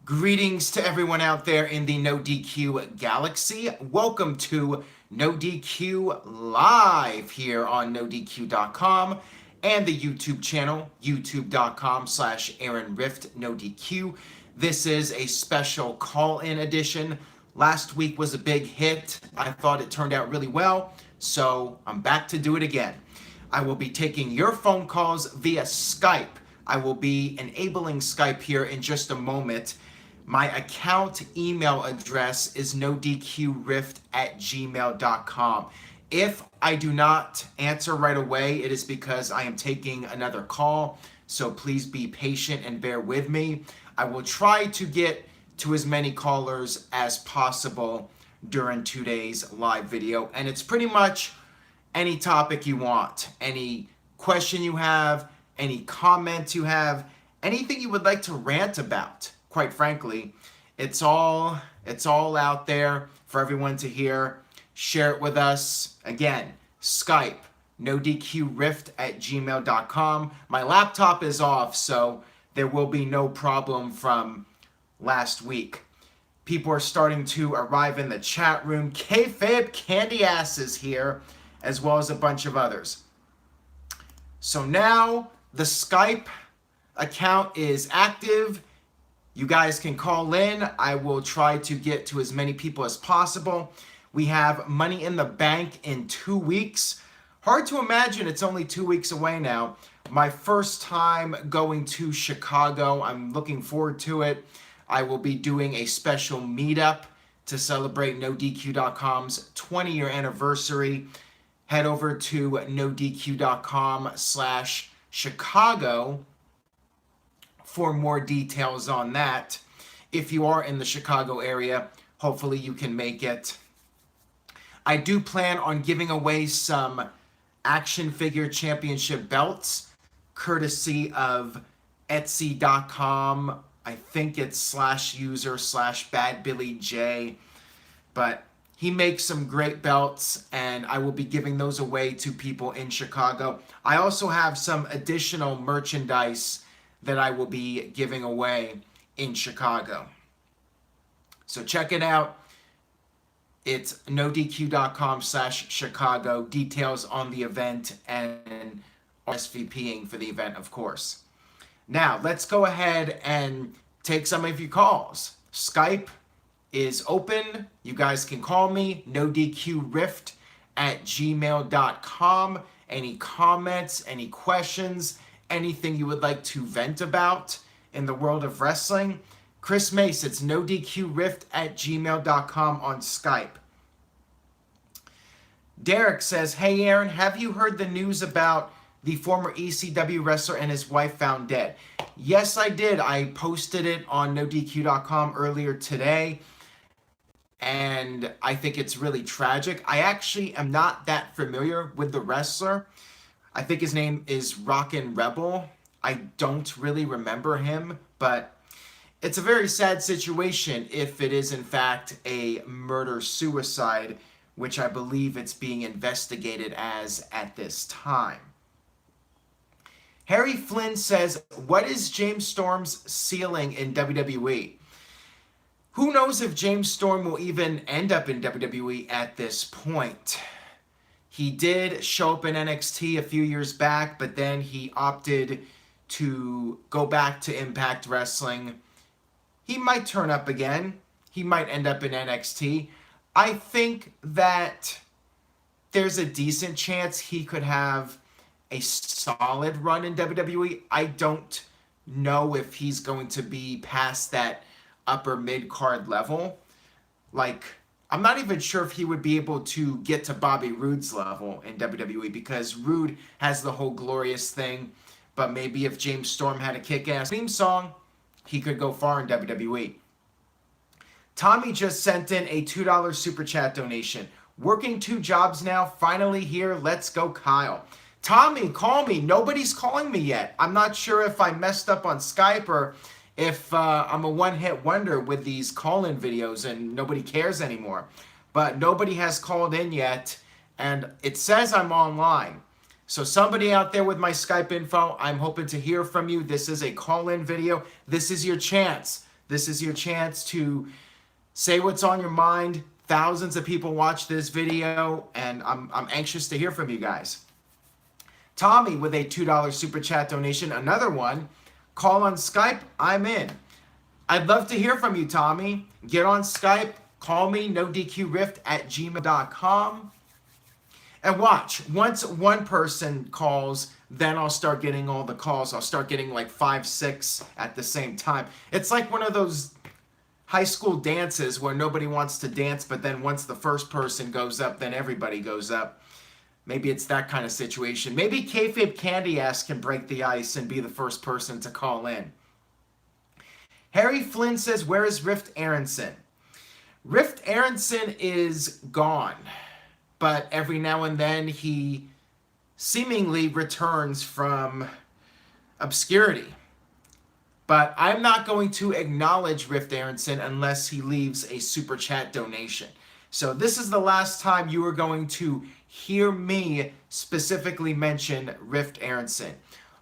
Greetings to everyone out there in the NoDQ galaxy. Welcome to NoDQ Live here on NoDQ.com and the YouTube channel, youtube.com/AaronRiftNoDQ. This is a special call-in edition. Last week was a big hit. I thought it turned out really well, so I'm back to do it again. I will be taking your phone calls via Skype. I will be enabling Skype here in just a moment. My account email address is nodqrift@gmail.com. If I do not answer right away, it is because I am taking another call, so please be patient and bear with me. I will try to get to as many callers as possible during today's live video, and it's pretty much any topic you want, any question you have, any comment you have, anything you would like to rant about. Quite frankly, it's all out there for everyone to hear. Share it with us. Again, Skype, nodqrift@gmail.com. My laptop is off, so there will be no problem from last week. People are starting to arrive in the chat room. Kayfabe Candy Ass is here, as well as a bunch of others. So now the Skype account is active. You guys can call in. I will try to get to as many people as possible. We have Money in the Bank in 2 weeks. Hard to imagine it's only 2 weeks away now. My first time going to Chicago. I'm looking forward to it. I will be doing a special meetup to celebrate NoDQ.com's 20-year anniversary. Head over to nodq.com/Chicago for more details on that. If you are in the Chicago area, hopefully you can make it. I do plan on giving away some action figure championship belts, courtesy of Etsy.com. I think it's /user/BadBillyJ, but he makes some great belts, and I will be giving those away to people in Chicago. I also have some additional merchandise that I will be giving away in Chicago. So check it out. It's nodq.com/Chicago. Details on the event and RSVPing for the event, of course. Now, let's go ahead and take some of your calls. Skype is open. You guys can call me, nodqrift@gmail.com. Any comments, any questions, anything you would like to vent about in the world of wrestling. Chris Mace, it's nodqrift@gmail.com on Skype. Derek says, hey Aaron, have you heard the news about the former ECW wrestler and his wife found dead? Yes, I did. I posted it on nodq.com earlier today, and I think it's really tragic. I actually am not that familiar with the wrestler. I think his name is Rockin' Rebel. I don't really remember him, but it's a very sad situation if it is in fact a murder-suicide, which I believe it's being investigated as at this time. Harry Flynn says, what is James Storm's ceiling in WWE? Who knows if James Storm will even end up in WWE at this point? He did show up in NXT a few years back, but then he opted to go back to Impact Wrestling. He might turn up again. He might end up in NXT. I think that there's a decent chance he could have a solid run in WWE. I don't know if he's going to be past that upper mid-card level. Like, I'm not even sure if he would be able to get to Bobby Roode's level in WWE, because Roode has the whole glorious thing, but maybe if James Storm had a kick-ass theme song, he could go far in WWE. Tommy just sent in a $2 super chat donation. Working 2 jobs now, finally here, let's go Kyle. Tommy, call me. Nobody's calling me yet. I'm not sure if I messed up on Skype or if I'm a one-hit wonder with these call-in videos and nobody cares anymore. But nobody has called in yet, and it says I'm online. So somebody out there with my Skype info, I'm hoping to hear from you. This is a call-in video. This is your chance. This is your chance to say what's on your mind. Thousands of people watch this video, and I'm anxious to hear from you guys. Tommy with a $2 super chat donation. Another one. Call on Skype. I'm in. I'd love to hear from you, Tommy. Get on Skype. Call me, nodqrift@gmail.com. And watch, once one person calls, then I'll start getting all the calls. I'll start getting like 5, 6 at the same time. It's like one of those high school dances where nobody wants to dance, but then once the first person goes up, then everybody goes up. Maybe it's that kind of situation. Maybe Kayfabe Candy Ass can break the ice and be the first person to call in. Harry Flynn says, where is Rift Aronson? Rift Aronson is gone, but every now and then he seemingly returns from obscurity. But I'm not going to acknowledge Rift Aronson unless he leaves a super chat donation. So this is the last time you are going to hear me specifically mention Rift Aronson.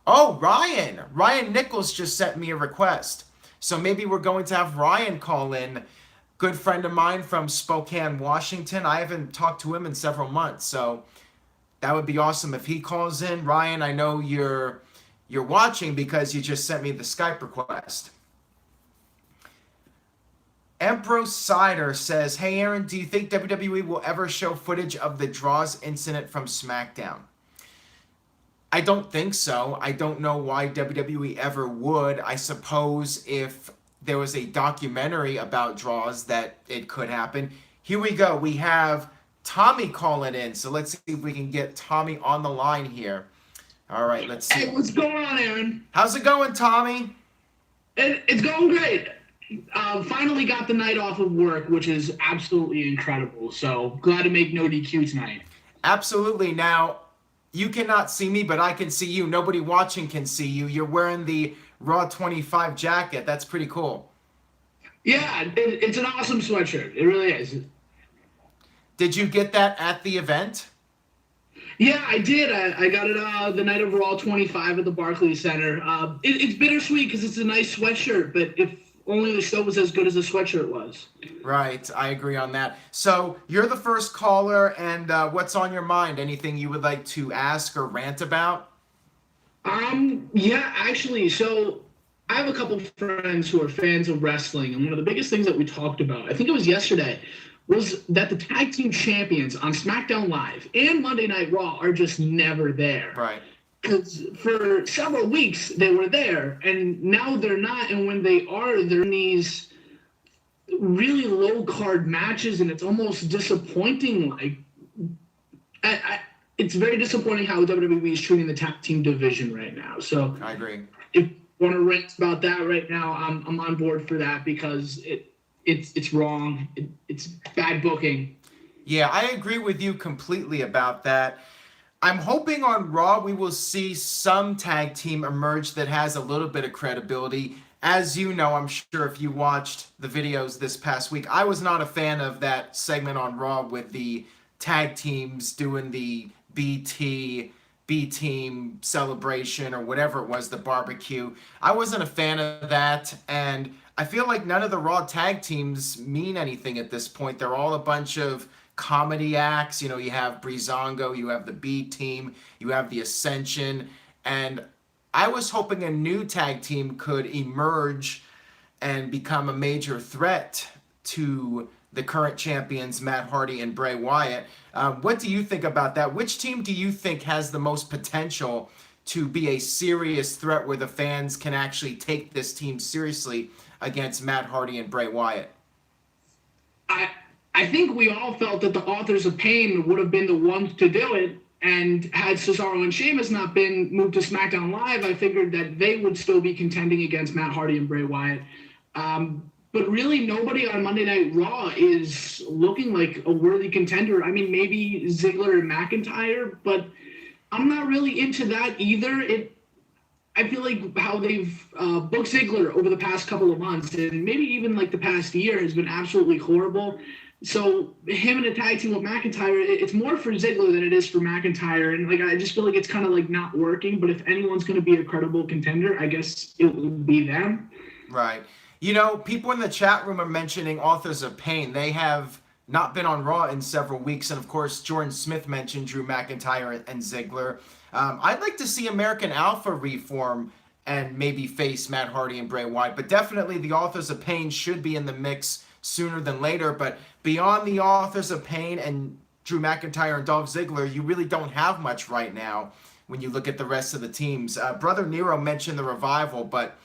Oh, Ryan! Ryan Nichols just sent me a request. So maybe we're going to have Ryan call in. Good friend of mine from Spokane, Washington. I haven't talked to him in several months, so that would be awesome if he calls in. Ryan, I know you're watching because you just sent me the Skype request. Emperor Cider says, hey Aaron, do you think WWE will ever show footage of the Draws incident from SmackDown? I don't think so. I don't know why WWE ever would. I suppose if there was a documentary about Draws that it could happen. Here we go. We have Tommy calling in. So let's see if we can get Tommy on the line here. All right, let's see. Hey, what's going on, Aaron? How's it going, Tommy? It's going great. Finally got the night off of work, which is absolutely incredible. So glad to make NoDQ tonight. Absolutely. Now, you cannot see me, but I can see you. Nobody watching can see you. You're wearing the Raw 25 jacket. That's pretty cool. Yeah, it's an awesome sweatshirt. It really is. Did you get that at the event? Yeah, I did. I got it the night of Raw 25 at the Barclays Center. It's bittersweet because it's a nice sweatshirt, but if only the show was as good as the sweatshirt was. Right, I agree on that. So you're the first caller, and what's on your mind? Anything you would like to ask or rant about? Yeah, actually, so I have a couple friends who are fans of wrestling, and one of the biggest things that we talked about, I think it was yesterday, was that the tag team champions on SmackDown Live and Monday Night Raw are just never there. Right. Because for several weeks they were there, and now they're not, and when they are, they're in these really low-card matches, and it's almost disappointing. Like, it's very disappointing how WWE is treating the tag team division right now. So I agree. If you want to rant about that right now, I'm on board for that because it's wrong. It's bad booking. Yeah, I agree with you completely about that. I'm hoping on Raw we will see some tag team emerge that has a little bit of credibility. As you know, I'm sure if you watched the videos this past week, I was not a fan of that segment on Raw with the tag teams doing the B-Team celebration or whatever it was, the barbecue. I wasn't a fan of that, and I feel like none of the Raw tag teams mean anything at this point. They're all a bunch of comedy acts. You know, you have Breezango, you have the B-Team, you have the Ascension, and I was hoping a new tag team could emerge and become a major threat to the current champions, Matt Hardy and Bray Wyatt. What do you think about that? Which team do you think has the most potential to be a serious threat where the fans can actually take this team seriously against Matt Hardy and Bray Wyatt? I think we all felt that the Authors of Pain would have been the ones to do it, and had Cesaro and Sheamus not been moved to SmackDown Live, I figured that they would still be contending against Matt Hardy and Bray Wyatt. But really, nobody on Monday Night Raw is looking like a worthy contender. I mean, maybe Ziggler and McIntyre, but I'm not really into that either. I feel like how they've booked Ziggler over the past couple of months, and maybe even like the past year, has been absolutely horrible. So him in a tag team with McIntyre, it's more for Ziggler than it is for McIntyre. And like, I just feel like it's kind of like not working. But if anyone's going to be a credible contender, I guess it would be them. Right. You know, people in the chat room are mentioning Authors of Pain. They have not been on Raw in several weeks. And of course, Jordan Smith mentioned Drew McIntyre and Ziggler. I'd like to see American Alpha reform and maybe face Matt Hardy and Bray Wyatt. But definitely the Authors of Pain should be in the mix sooner than later. But beyond the Authors of Pain and Drew McIntyre and Dolph Ziggler, you really don't have much right now when you look at the rest of the teams. Brother Nero mentioned the Revival, but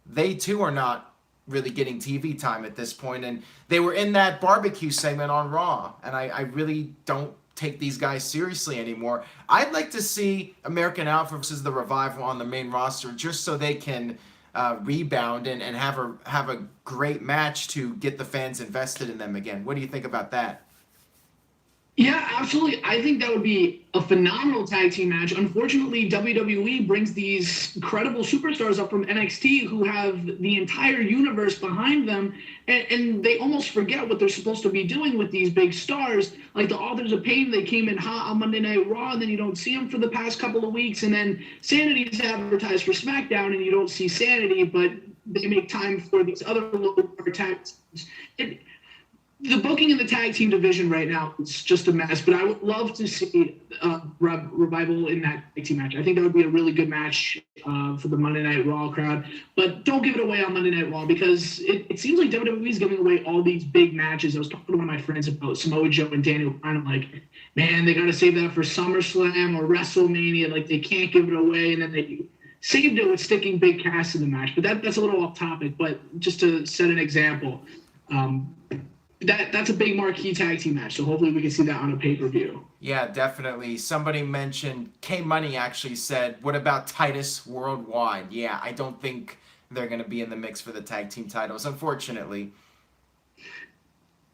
they too are not really getting TV time at this point, and they were in that barbecue segment on Raw, and I really don't take these guys seriously anymore. I'd like to see American Alpha versus the Revival on the main roster just so they can rebound and have a great match to get the fans invested in them again. What do you think about that? Yeah, absolutely. I think that would be a phenomenal tag team match. Unfortunately, WWE brings these incredible superstars up from NXT who have the entire universe behind them, and they almost forget what they're supposed to be doing with these big stars. Like the Authors of Pain, they came in hot on Monday Night Raw, and then you don't see them for the past couple of weeks, and then Sanity's advertised for SmackDown, and you don't see Sanity, but they make time for these other local tag teams. The booking in the tag team division right now is just a mess, but I would love to see Revival in that tag team match. I think that would be a really good match for the Monday Night Raw crowd. But don't give it away on Monday Night Raw because it seems like WWE is giving away all these big matches. I was talking to one of my friends about Samoa Joe and Daniel Bryan. I'm like, man, they got to save that for SummerSlam or WrestleMania. Like, they can't give it away. And then they saved it with sticking Big Cass in the match. But that's a little off topic. But just to set an example, that's a big marquee tag team match, so hopefully we can see that on a pay-per-view. Yeah, definitely. Somebody mentioned, K-Money actually said, what about Titus Worldwide? Yeah, I don't think they're going to be in the mix for the tag team titles, unfortunately.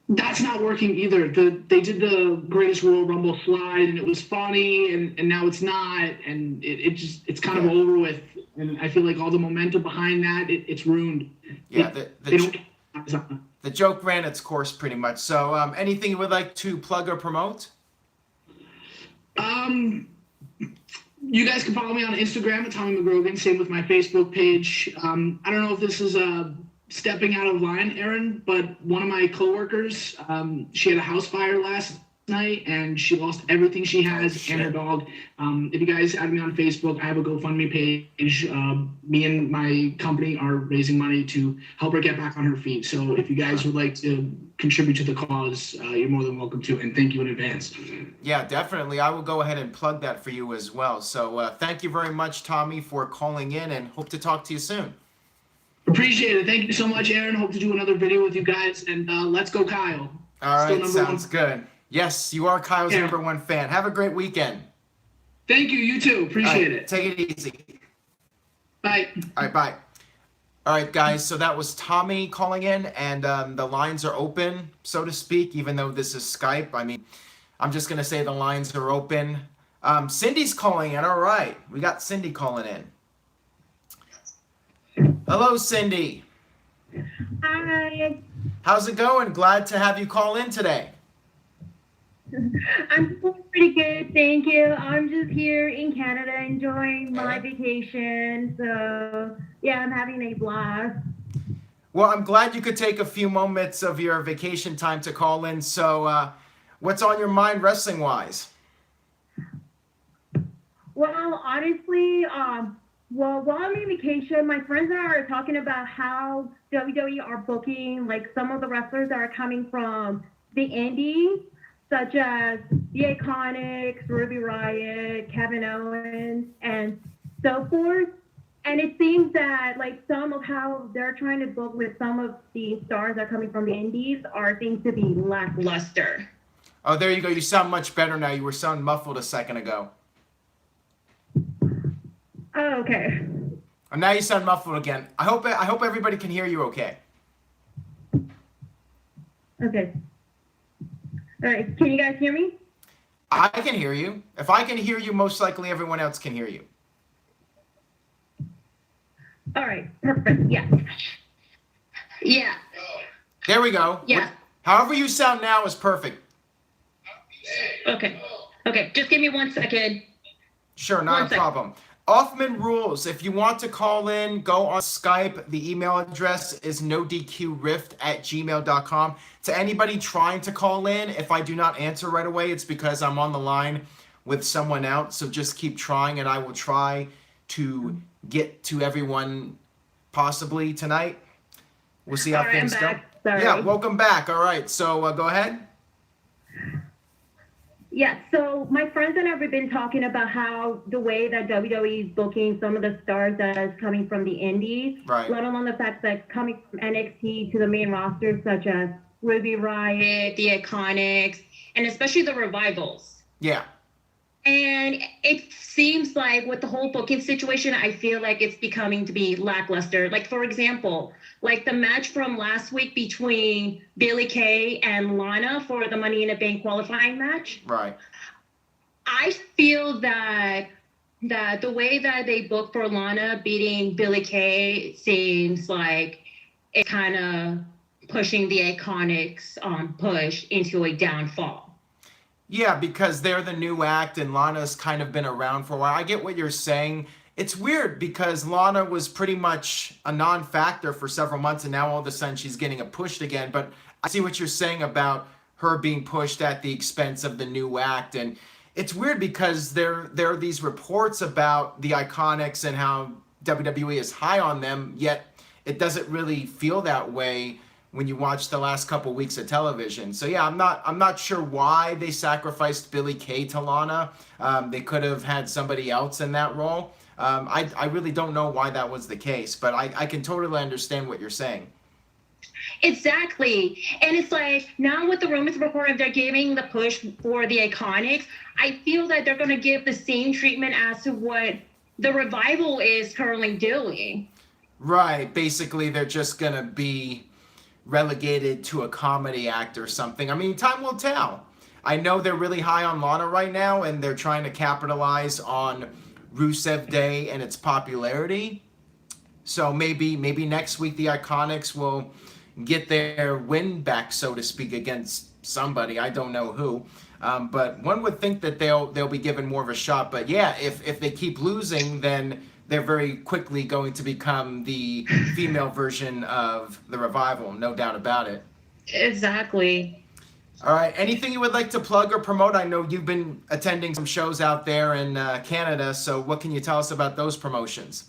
That's not working either. They did the Greatest Royal Rumble slide, and it was funny, and now it's not, and it's kind of over with. And I feel like all the momentum behind that, it's ruined. Yeah, the joke ran its course pretty much. So anything you would like to plug or promote? You guys can follow me on Instagram at Tommy McGrogan. Same with my Facebook page. I don't know if this is stepping out of line, Aaron, but one of my coworkers, she had a house fire last night and she lost everything she has and her dog. If you guys add me on Facebook, I have a GoFundMe page. Me and my company are raising money to help her get back on her feet. So if you guys would like to contribute to the cause, you're more than welcome to, and thank you in advance. Yeah, definitely. I will go ahead and plug that for you as well. So thank you very much, Tommy, for calling in, and hope to talk to you soon. Appreciate it. Thank you so much, Aaron. Hope to do another video with you guys, and let's go, Kyle. All right, sounds good. Yes, you are Kyle's #1 fan. Have a great weekend. Thank you. You too. Appreciate it. Take it easy. Bye. All right, bye. All right, guys, so that was Tommy calling in, and the lines are open, so to speak, even though this is Skype. I mean, I'm just going to say the lines are open. Cindy's calling in. All right, we got Cindy calling in. Hello, Cindy. Hi. How's it going? Glad to have you call in today. I'm doing pretty good, thank you. I'm just here in Canada enjoying my vacation. So, yeah, I'm having a blast. Well, I'm glad you could take a few moments of your vacation time to call in. So, what's on your mind wrestling-wise? Well, honestly, while I'm on vacation, my friends and I are talking about how WWE are booking, like, some of the wrestlers that are coming from the indies, such as the Iconics, Ruby Riott, Kevin Owens, and so forth. And it seems that, like, some of how they're trying to book with some of the stars that are coming from the indies seems to be lackluster. Oh, there you go. You sound much better now. You were sounding muffled a second ago. Oh, okay. And now you sound muffled again. I hope everybody can hear you okay. Okay. All right, can you guys hear me? I can hear you. If I can hear you, most likely everyone else can hear you. All right, perfect, yeah. Yeah. There we go. Yeah. However you sound now is perfect. Okay, just give me 1 second. Sure, not a problem. Offman rules. If you want to call in, go on Skype. The email address is nodqrift@gmail.com. To anybody trying to call in, if I do not answer right away, it's because I'm on the line with someone else. So just keep trying, and I will try to get to everyone possibly tonight. We'll see how things go. Sorry. Yeah, welcome back. All right, so go ahead. Yeah, so my friends and I have been talking about how the way that WWE is booking some of the stars that is coming from the indies, Right. let alone the fact that coming from NXT to the main roster, such as Ruby Riott, the Iconics, and especially the Revivals. Yeah. And it seems like with the whole booking situation, I feel like it's becoming to be lackluster. Like, for example, like the match from last week between Billie Kay and Lana for the Money in the Bank qualifying match. Right. I feel that the way that they booked for Lana beating Billie Kay seems like it's kind of pushing the Iconics push into a downfall. Yeah, because they're the new act and Lana's kind of been around for a while. I get what you're saying. It's weird because Lana was pretty much a non-factor for several months, and now all of a sudden she's getting pushed again. But I see what you're saying about her being pushed at the expense of the new act. And it's weird because there are these reports about the Iconics and how WWE is high on them, yet it doesn't really feel that way when you watch the last couple weeks of television. So yeah, I'm not sure why they sacrificed Billie Kay to Lana. They could have had somebody else in that role. I really don't know why that was the case, but I can totally understand what you're saying. Exactly. And it's like now with the rumors reported, they're giving the push for the Iconics. I feel that they're going to give the same treatment as to what the Revival is currently doing. Right. Basically, they're just going to be relegated to a comedy act or something. I mean, time will tell. I know they're really high on Lana right now, and they're trying to capitalize on Rusev Day and its popularity. So maybe next week the Iconics will get their win back, so to speak, against somebody. I don't know who. But one would think that they'll be given more of a shot. But yeah, if they keep losing, then they're very quickly going to become the female version of the Revival, no doubt about it. Exactly. All right. Anything you would like to plug or promote? I know you've been attending some shows out there in Canada, so what can you tell us about those promotions?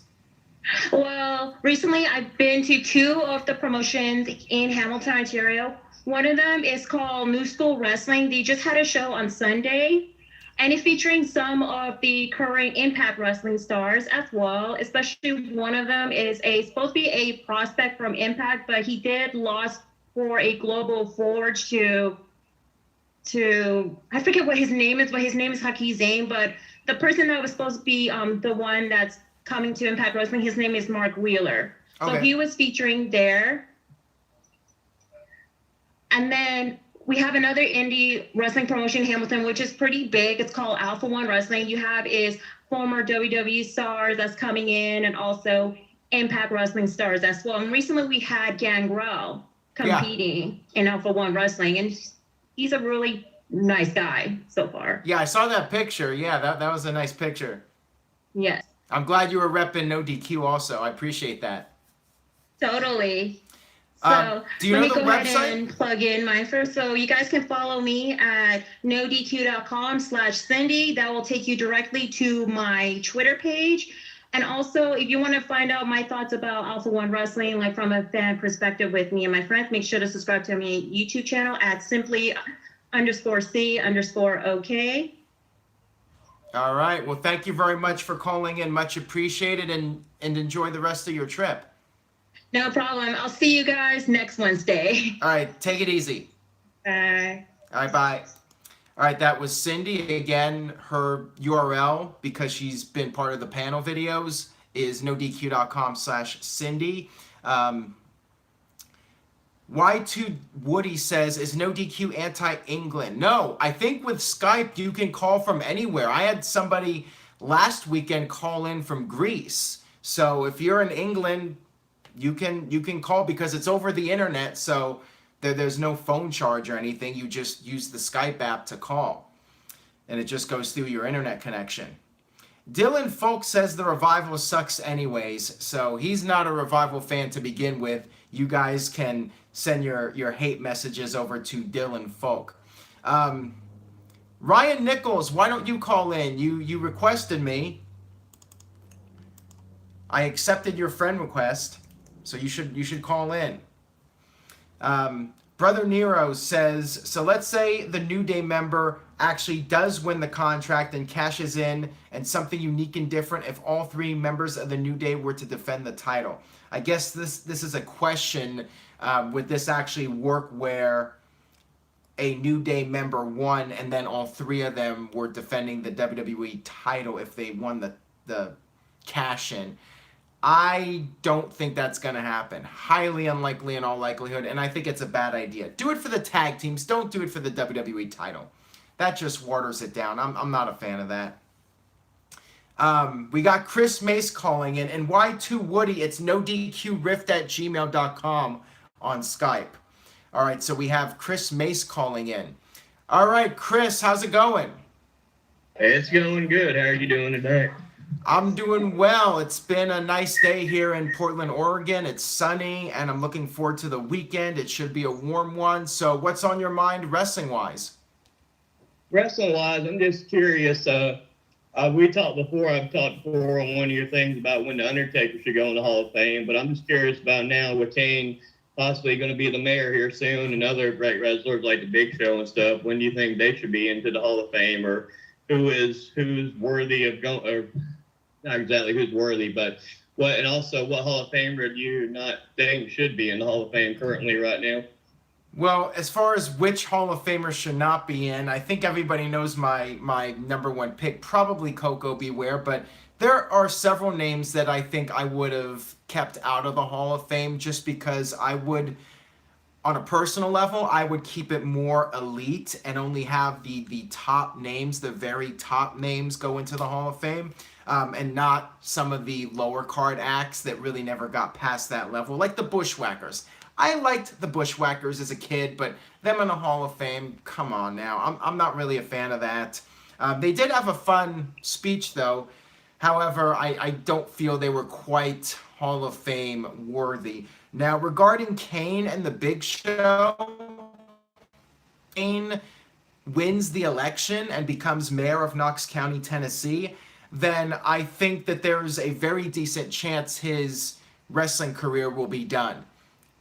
Well, recently I've been to 2 of the promotions in Hamilton, Ontario. One of them is called New School Wrestling. They just had a show on Sunday, and it's featuring some of the current Impact Wrestling stars as well. Especially one of them is supposed to be a prospect from Impact, but he did lost for a Global Forge to I forget what his name is, but his name is Hakeem Zayn. But the person that was supposed to be the one that's coming to Impact Wrestling, his name is Mark Wheeler. Okay. So he was featuring there. And then we have another indie wrestling promotion in Hamilton, which is pretty big. It's called Alpha One Wrestling. You have is former WWE stars that's coming in, and also Impact Wrestling stars as well. And recently we had Gangrel competing in Alpha One Wrestling, and he's a really nice guy so far. Yeah, I saw that picture. Yeah, that was a nice picture. Yes. I'm glad you were repping NoDQ also. I appreciate that. Totally. So do you let know me the go ahead website? and plug in mine first. So you guys can follow me at nodq.com/Cindy. That will take you directly to my Twitter page. And also, if you want to find out my thoughts about Alpha One Wrestling, like from a fan perspective with me and my friends, make sure to subscribe to my YouTube channel at simply_C_OK. All right. Well, thank you very much for calling in. Much appreciated, and enjoy the rest of your trip. No problem. I'll see you guys next Wednesday. All right. Take it easy. Bye. All right. Bye. All right. That was Cindy. Again, her URL, because she's been part of the panel videos, is nodq.com/Cindy. Y2 Woody says, is NoDQ anti-England? No, I think with Skype you can call from anywhere. I had somebody last weekend call in from Greece. So if you're in England, you can call because it's over the internet. So there's no phone charge or anything. You just use the Skype app to call, and it just goes through your internet connection. Dylan Folk says the Revival sucks anyways, so he's not a Revival fan to begin with. You guys can send your hate messages over to Dylan Folk. Ryan Nichols, why don't you call in? You requested me. I accepted your friend request, so you should call in. Brother Nero says, so let's say the New Day member actually does win the contract and cashes in, and something unique and different if all three members of the New Day were to defend the title. I guess this is a question, would this actually work where a New Day member won and then all three of them were defending the WWE title if they won the cash-in? I don't think that's going to happen. Highly unlikely in all likelihood, and I think it's a bad idea. Do it for the tag teams. Don't do it for the WWE title. That just waters it down. I'm not a fan of that. We got Chris Mace calling in, and Y2 Woody, it's NoDQRift@gmail.com on Skype. All right, so we have Chris Mace calling in. All right, Chris, how's it going? Hey, it's going good. How are you doing today? I'm doing well. It's been a nice day here in Portland, Oregon. It's sunny, and I'm looking forward to the weekend. It should be a warm one. So what's on your mind wrestling-wise? Wrestling-wise, I'm just curious. We talked before. I've talked before on one of your things about when the Undertaker should go in the Hall of Fame, but I'm just curious about now with Kane possibly going to be the mayor here soon and other great wrestlers like the Big Show and stuff. When do you think they should be into the Hall of Fame, or who's worthy of going, or not exactly who's worthy, but what Hall of Famer do you not think should be in the Hall of Fame currently right now? Well, as far as which Hall of Famers should not be in, I think everybody knows my number one pick, probably Coco Beware, but there are several names that I think I would have kept out of the Hall of Fame just because I would, on a personal level, I would keep it more elite and only have the top names, the very top names go into the Hall of Fame. And not some of the lower card acts that really never got past that level, like the Bushwhackers. I liked the Bushwhackers as a kid, but them in the Hall of Fame, come on now. I'm not really a fan of that. They did have a fun speech, though. However, I don't feel they were quite Hall of Fame worthy. Now, regarding Kane and the Big Show, Kane wins the election and becomes mayor of Knox County, Tennessee, then I think that there's a very decent chance his wrestling career will be done.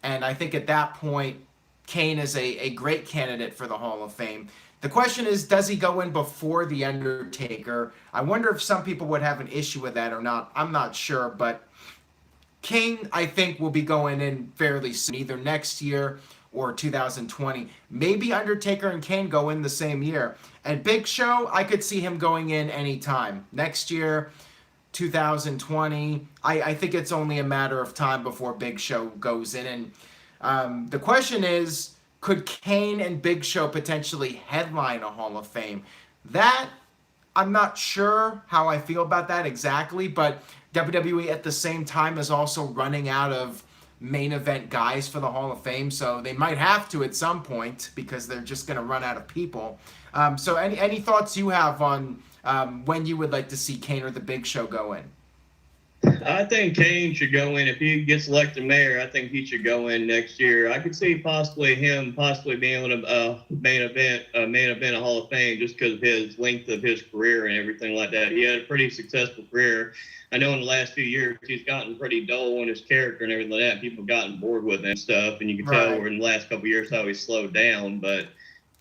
And I think at that point, Kane is a great candidate for the Hall of Fame. The question is, does he go in before The Undertaker? I wonder if some people would have an issue with that or not. I'm not sure, but Kane, I think, will be going in fairly soon, either next year or 2020. Maybe Undertaker and Kane go in the same year. And Big Show, I could see him going in anytime. Next year, 2020, I think it's only a matter of time before Big Show goes in. And the question is, could Kane and Big Show potentially headline a Hall of Fame? That, I'm not sure how I feel about that exactly, but WWE at the same time is also running out of main event guys for the Hall of Fame, so they might have to at some point because they're just going to run out of people. So any thoughts you have on when you would like to see Kane or the Big Show go in? I think Kane should go in. If he gets elected mayor, I think he should go in next year. I could see him being able to main event a Hall of Fame just because of his length of his career and everything like that. He had a pretty successful career. I know in the last few years he's gotten pretty dull in his character and everything like that. People have gotten bored with him and stuff, and you can tell in the last couple of years how he's slowed down. But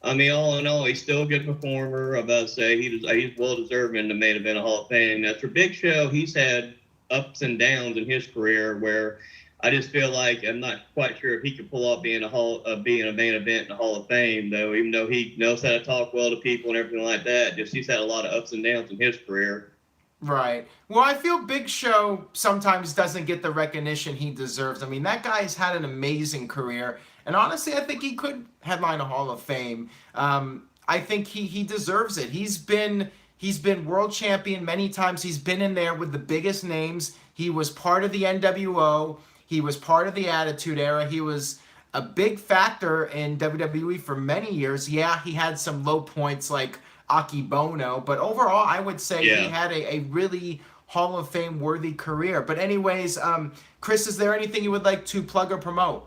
I mean, all in all, he's still a good performer. I'm about to say he's well deserving to main event a Hall of Fame. That's for Big Show. He's had ups and downs in his career where I just feel like I'm not quite sure if he could pull off being a main event in the Hall of Fame, though, even though he knows how to talk well to people and everything like that. Just he's had a lot of ups and downs in his career. Right. Well, I feel Big Show sometimes doesn't get the recognition he deserves. I mean, that guy's had an amazing career, and honestly, I think he could headline a Hall of Fame. I think he deserves it. He's been world champion many times. He's been in there with the biggest names. He was part of the NWO. He was part of the Attitude Era. He was a big factor in WWE for many years. Yeah, he had some low points like Akibono, but overall, I would say Yeah. he had a really Hall of Fame worthy career. But anyways, Chris, is there anything you would like to plug or promote?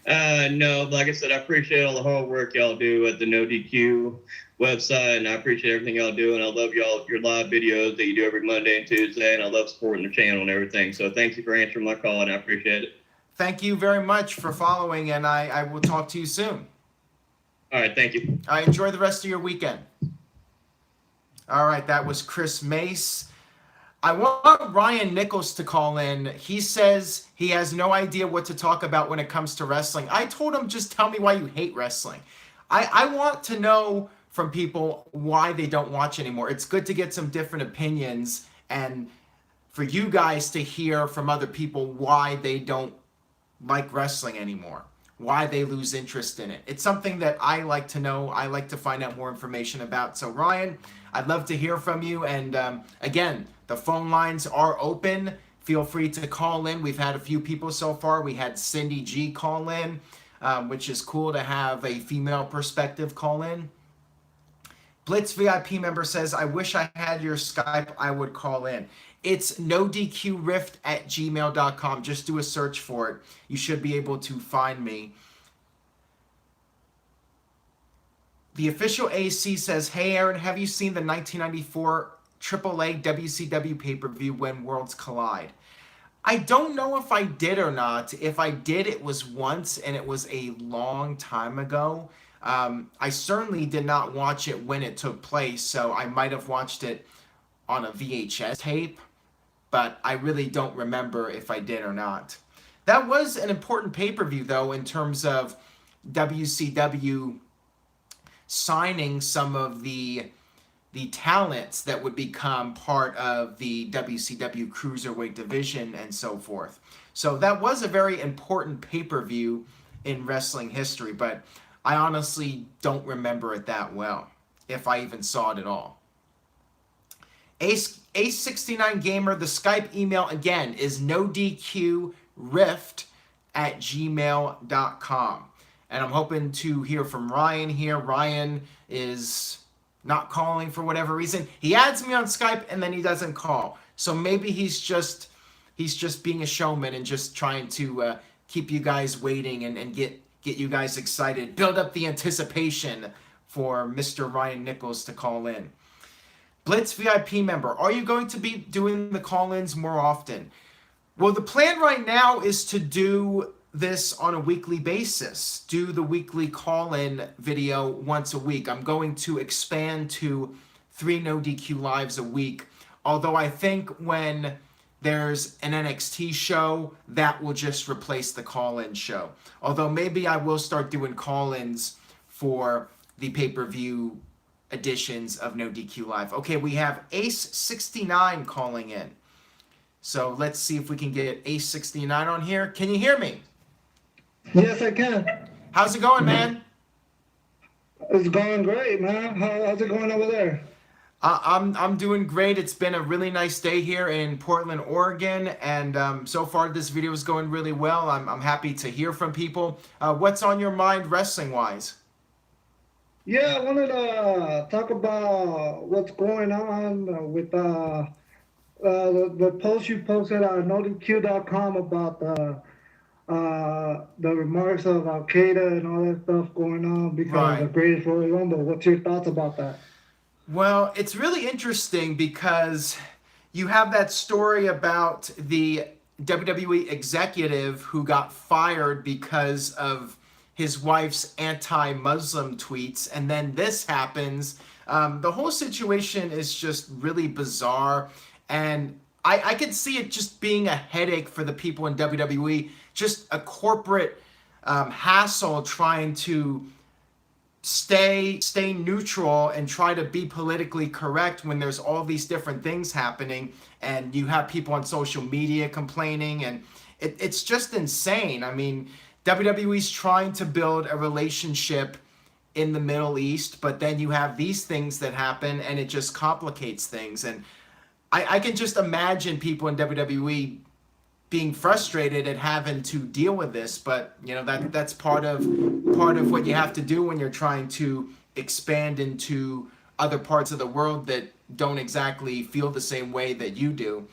No, like I said, I appreciate all the hard work y'all do at the NoDQ website, and I appreciate everything y'all do, and I love your live videos that you do every Monday and Tuesday, and I love supporting the channel and everything. So thank you for answering my call, and I appreciate it. Thank you very much for following, and I will talk to you soon. All right, thank you. All right, enjoy the rest of your weekend. All right, that was Chris Mace. I want Ryan Nichols to call in. He says he has no idea what to talk about when it comes to wrestling. I told him, just tell me why you hate wrestling. I want to know from people why they don't watch anymore. It's good to get some different opinions and for you guys to hear from other people why they don't like wrestling anymore, why they lose interest in it. It's something that I like to know. I like to find out more information about. So Ryan, I'd love to hear from you. And again, the phone lines are open. Feel free to call in. We've had a few people so far. We had Cindy G call in, which is cool to have a female perspective call in. Blitz VIP member says, I wish I had your Skype. I would call in. It's nodqrift@gmail.com. Just do a search for it. You should be able to find me. The official AC says, hey, Aaron, have you seen the 1994 AAA WCW pay-per-view When Worlds Collide? I don't know if I did or not. If I did, it was once, and it was a long time ago. I certainly did not watch it when it took place, so I might have watched it on a VHS tape, but I really don't remember if I did or not. That was an important pay-per-view, though, in terms of WCW signing some of the talents that would become part of the WCW Cruiserweight division and so forth. So that was a very important pay-per-view in wrestling history, but I honestly don't remember it that well, if I even saw it at all. Ace69 Gamer, the Skype email again is nodqrift@gmail.com. And I'm hoping to hear from Ryan here. Ryan is not calling for whatever reason. He adds me on Skype and then he doesn't call. So maybe he's just being a showman and just trying to keep you guys waiting and get you guys excited, build up the anticipation for Mr. Ryan Nichols to call in. Blitz VIP member, are you going to be doing the call-ins more often? Well, the plan right now is to do this on a weekly basis, do the weekly call-in video once a week. I'm going to expand to 3 NoDQ lives a week, although I think when there's an NXT show, that will just replace the call-in show. Although maybe I will start doing call-ins for the pay-per-view editions of NoDQ Live. Okay, we have Ace69 calling in. So let's see if we can get Ace69 on here. Can you hear me? Yes, I can. How's it going, man? It's going great, man. How's it going over there? I'm doing great. It's been a really nice day here in Portland, Oregon, and so far this video is going really well. I'm happy to hear from people. What's on your mind wrestling-wise? Yeah, I wanted to talk about what's going on with the post you posted on NoDQ.com about the remarks of Al Qaeda and all that stuff going on because of the Greatest Royal Rumble. What's your thoughts about that? Well, it's really interesting because you have that story about the WWE executive who got fired because of his wife's anti-Muslim tweets, and then this happens. The whole situation is just really bizarre, and I could see it just being a headache for the people in WWE, just a corporate hassle trying to stay neutral and try to be politically correct when there's all these different things happening, and you have people on social media complaining, and it's just insane. I mean, WWE's trying to build a relationship in the Middle East, but then you have these things that happen and it just complicates things. And I can just imagine people in WWE being frustrated at having to deal with this, but you know, that's part of what you have to do when you're trying to expand into other parts of the world that don't exactly feel the same way that you do.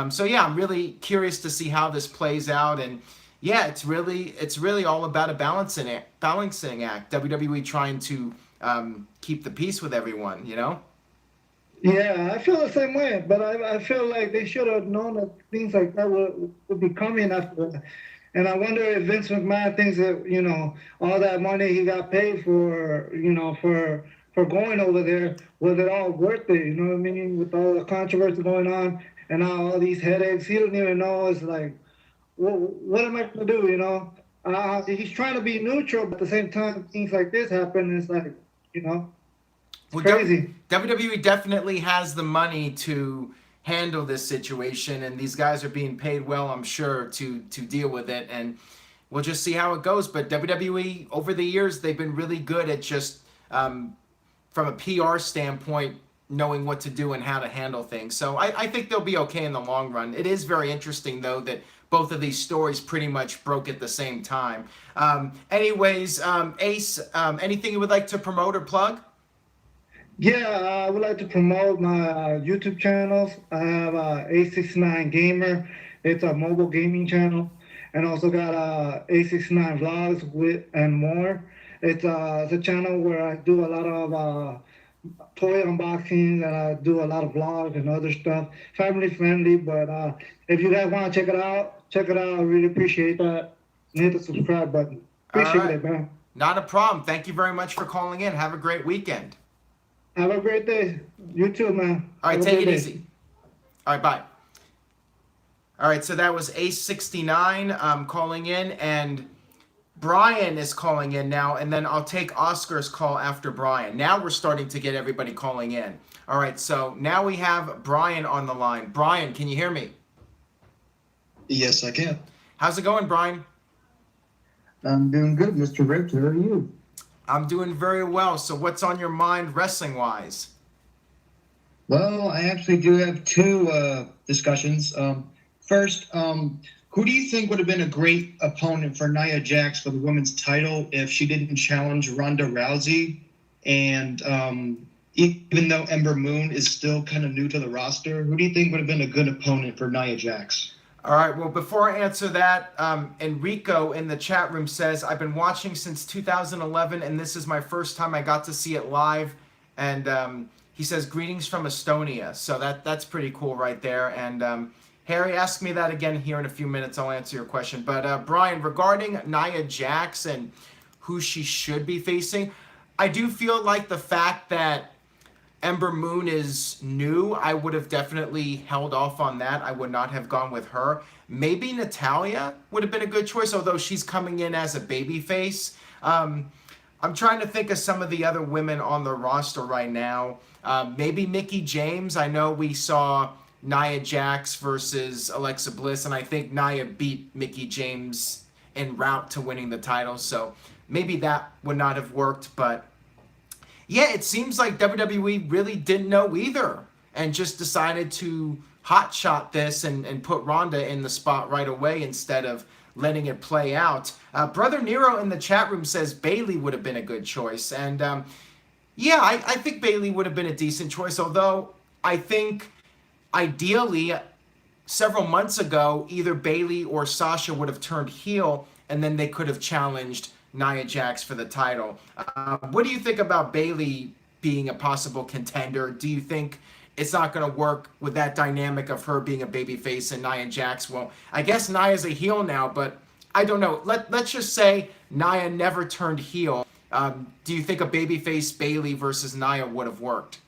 So yeah, I'm really curious to see how this plays out, and yeah, it's really all about a balancing act. WWE trying to keep the peace with everyone, you know. Yeah, I feel the same way, but I feel like they should have known that things like that would be coming after that. And I wonder if Vince McMahon thinks that, all that money he got paid for, for going over there, was it all worth it? You know what I mean? With all the controversy going on and now all these headaches, he doesn't even know. It's like, what am I going to do, he's trying to be neutral, but at the same time, things like this happen. It's like, Well, crazy. WWE definitely has the money to handle this situation, and these guys are being paid well, I'm sure, to deal with it, and we'll just see how it goes. But WWE, over the years, they've been really good at just, from a PR standpoint, knowing what to do and how to handle things. So I think they'll be okay in the long run. It is very interesting, though, that both of these stories pretty much broke at the same time. Anyways, Ace, anything you would like to promote or plug? Yeah, I would like to promote my YouTube channels. I have A69 Gamer. It's a mobile gaming channel. And also got A69 Vlogs with and more. It's a channel where I do a lot of toy unboxings, and I do a lot of vlogs and other stuff. Family friendly, but if you guys want to check it out, check it out. I really appreciate that. And hit the subscribe button. Appreciate it, man. Not a problem. Thank you very much for calling in. Have a great weekend. Have a great day. You too, man. All right, Have a take it great day. easy. All right, bye. All right, so that was Ace69 calling in, and Brian is calling in now, and then I'll take Oscar's call after Brian. Now we're starting to get everybody calling in. All right, so now we have Brian on the line. Brian, can you hear me? Yes, I can. How's it going, Brian? I'm doing good, Mr. Rich. How are you? I'm doing very well. So what's on your mind wrestling-wise? Well, I actually do have two discussions. First, who do you think would have been a great opponent for Nia Jax for the women's title if she didn't challenge Ronda Rousey? And even though Ember Moon is still kind of new to the roster, who do you think would have been a good opponent for Nia Jax? All right, well, before I answer that, Enrico in the chat room says, I've been watching since 2011, and this is my first time I got to see it live. And he says, greetings from Estonia. So that's pretty cool right there. And Harry, ask me that again here in a few minutes. I'll answer your question. But Brian, regarding Nia Jax and who she should be facing, I do feel like the fact that Ember Moon is new, I would have definitely held off on that. I would not have gone with her. Maybe Natalya would have been a good choice, although she's coming in as a babyface. I'm trying to think of some of the other women on the roster right now. Maybe Mickie James. I know we saw Nia Jax versus Alexa Bliss, and I think Nia beat Mickie James en route to winning the title. So maybe that would not have worked, but yeah, it seems like WWE really didn't know either and just decided to hotshot this and put Ronda in the spot right away instead of letting it play out. Brother Nero in the chat room says Bayley would have been a good choice. And yeah, I think Bayley would have been a decent choice, although I think ideally several months ago, either Bayley or Sasha would have turned heel and then they could have challenged Nia Jax for the title. What do you think about Bayley being a possible contender? Do you think it's not going to work with that dynamic of her being a babyface and Nia Jax? Well, I guess Nia's a heel now, but I don't know. Let's just say Nia never turned heel. Do you think a babyface Bayley versus Nia would have worked?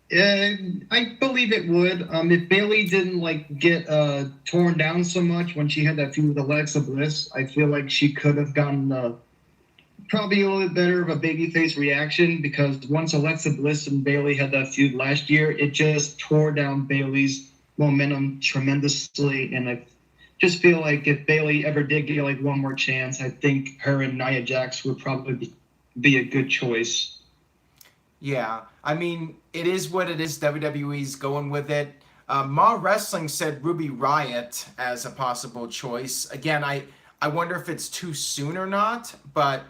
I believe it would. If Bayley didn't get torn down so much when she had that feud with Alexa Bliss, I feel like she could have gotten probably a little bit better of a babyface reaction, because once Alexa Bliss and Bayley had that feud last year, it just tore down Bayley's momentum tremendously. And I just feel like if Bayley ever did get one more chance, I think her and Nia Jax would probably be a good choice. Yeah, I mean, it is what it is. WWE's going with it. Ma Wrestling said Ruby Riott as a possible choice. Again, I wonder if it's too soon or not, but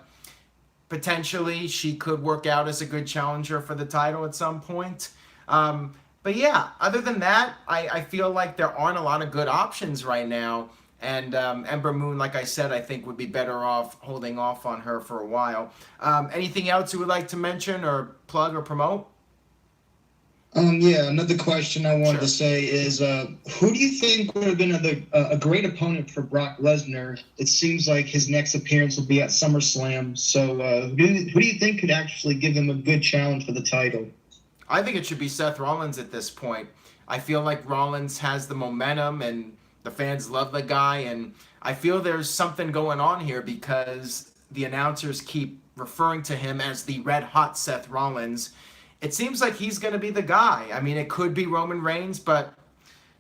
potentially she could work out as a good challenger for the title at some point. But yeah, other than that, I feel like there aren't a lot of good options right now. And Ember Moon, like I said, I think would be better off holding off on her for a while. Anything else you would like to mention or plug or promote? Yeah, another question I wanted Sure. to say is, who do you think would have been a great opponent for Brock Lesnar? It seems like his next appearance will be at SummerSlam. So, who do you think could actually give him a good challenge for the title? I think it should be Seth Rollins at this point. I feel like Rollins has the momentum and the fans love the guy, and I feel there's something going on here because the announcers keep referring to him as the red hot Seth Rollins. It seems like he's going to be the guy. I mean, it could be Roman Reigns, but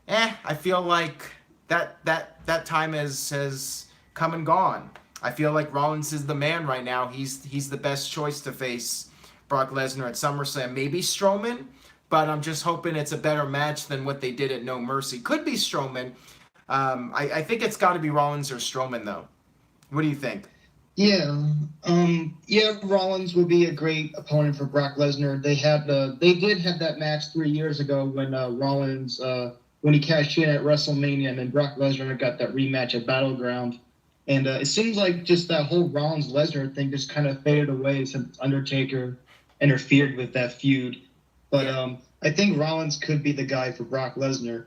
I feel like that time has come and gone. I feel like Rollins is the man right now. He's the best choice to face Brock Lesnar at SummerSlam. Maybe Strowman, but I'm just hoping it's a better match than what they did at No Mercy. Could be Strowman. I think it's got to be Rollins or Strowman, though. What do you think? Yeah, Rollins would be a great opponent for Brock Lesnar. They did have that match 3 years ago when Rollins, when he cashed in at WrestleMania, and then Brock Lesnar got that rematch at Battleground. And it seems like just that whole Rollins-Lesnar thing just kind of faded away since Undertaker interfered with that feud. But I think Rollins could be the guy for Brock Lesnar.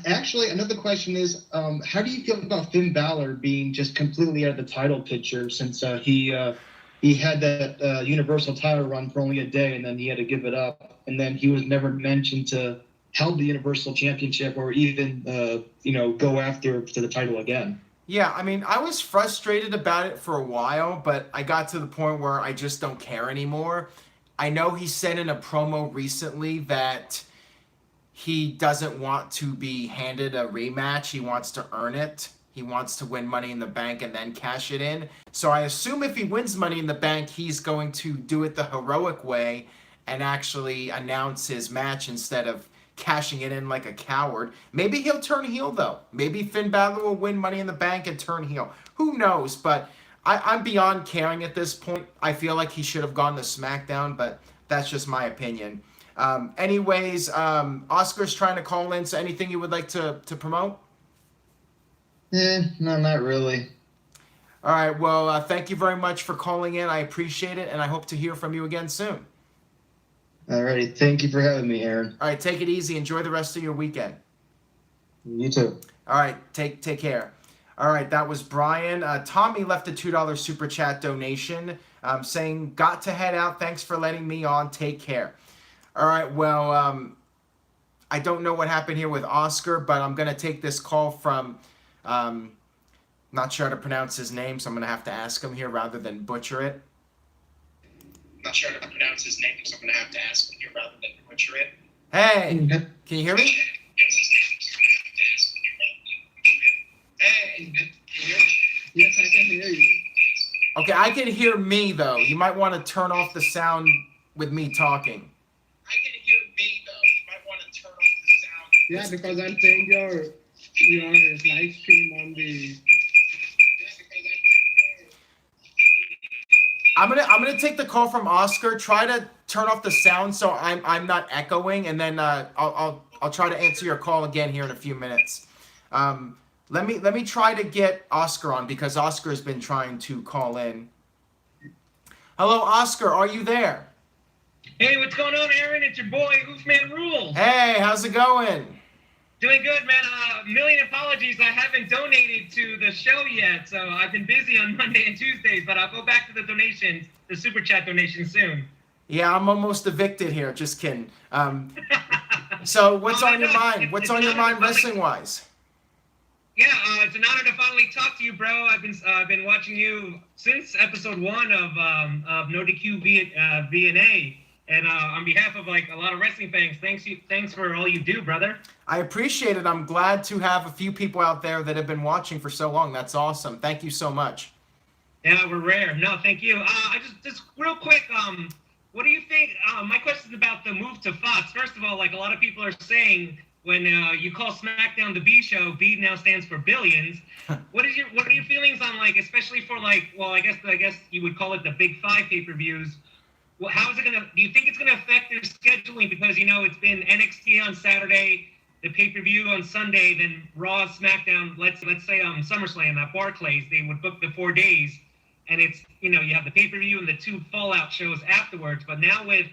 Actually, another question is, how do you feel about Finn Balor being just completely out of the title picture since he had that Universal title run for only a day and then he had to give it up, and then he was never mentioned to held the Universal Championship or even go after to the title again? Yeah, I mean, I was frustrated about it for a while, but I got to the point where I just don't care anymore. I know he said in a promo recently that he doesn't want to be handed a rematch. He wants to earn it. He wants to win Money in the Bank and then cash it in. So I assume if he wins Money in the Bank, he's going to do it the heroic way and actually announce his match instead of cashing it in like a coward. Maybe he'll turn heel, though. Maybe Finn Balor will win Money in the Bank and turn heel. Who knows? But I'm beyond caring at this point. I feel like he should have gone to SmackDown, but that's just my opinion. Oscar's trying to call in, so anything you would like to promote? No, not really. All right, well, thank you very much for calling in. I appreciate it, and I hope to hear from you again soon. All righty, thank you for having me, Aaron. All right, take it easy. Enjoy the rest of your weekend. You too. All right, take care. All right, that was Brian. Tommy left a $2 super chat donation saying, got to head out. Thanks for letting me on. Take care. All right, well, I don't know what happened here with Oscar, but I'm going to take this call from, not sure how to pronounce his name, so I'm going to have to ask him here rather than butcher it. Not sure how to pronounce his name, so I'm going to have to ask him here rather than butcher it. Hey, can you hear me? Hey, yes, I can hear you. Okay, I can hear me, though. You might want to turn off the sound with me talking. I can hear me, though. You might want to turn off the sound. Yeah, because I'm saying your live stream on the. I'm gonna take the call from Oscar. Try to turn off the sound so I'm not echoing, and then I'll try to answer your call again here in a few minutes. Let me try to get Oscar on because Oscar has been trying to call in. Hello, Oscar. Are you there? Hey, what's going on, Aaron? It's your boy, Hoofman Rules. Hey, how's it going? Doing good, man. A million apologies. I haven't donated to the show yet, so I've been busy on Monday and Tuesdays, but I'll go back to the donations, the super chat donations soon. Yeah, I'm almost evicted here. Just kidding. So what's on your mind? What's on your mind wrestling-wise? Yeah, it's an honor to finally talk to you, bro. I've been watching you since episode 1 of NoDQ V&A. And on behalf of a lot of wrestling fans, thanks for all you do, brother. I appreciate it. I'm glad to have a few people out there that have been watching for so long. That's awesome. Thank you so much. Yeah, we're rare. No, thank you. I just real quick, what do you think? My question is about the move to Fox. First of all, a lot of people are saying when you call SmackDown the B show, B now stands for billions. What are your feelings on, like, especially for, like, well, I guess you would call it the Big Five pay-per-views. Well, how is it gonna? Do you think it's gonna affect their scheduling? Because it's been NXT on Saturday, the pay-per-view on Sunday, then Raw, SmackDown. Let's say SummerSlam at Barclays, they would book the 4 days, and it's you have the pay-per-view and the 2 Fallout shows afterwards. But now with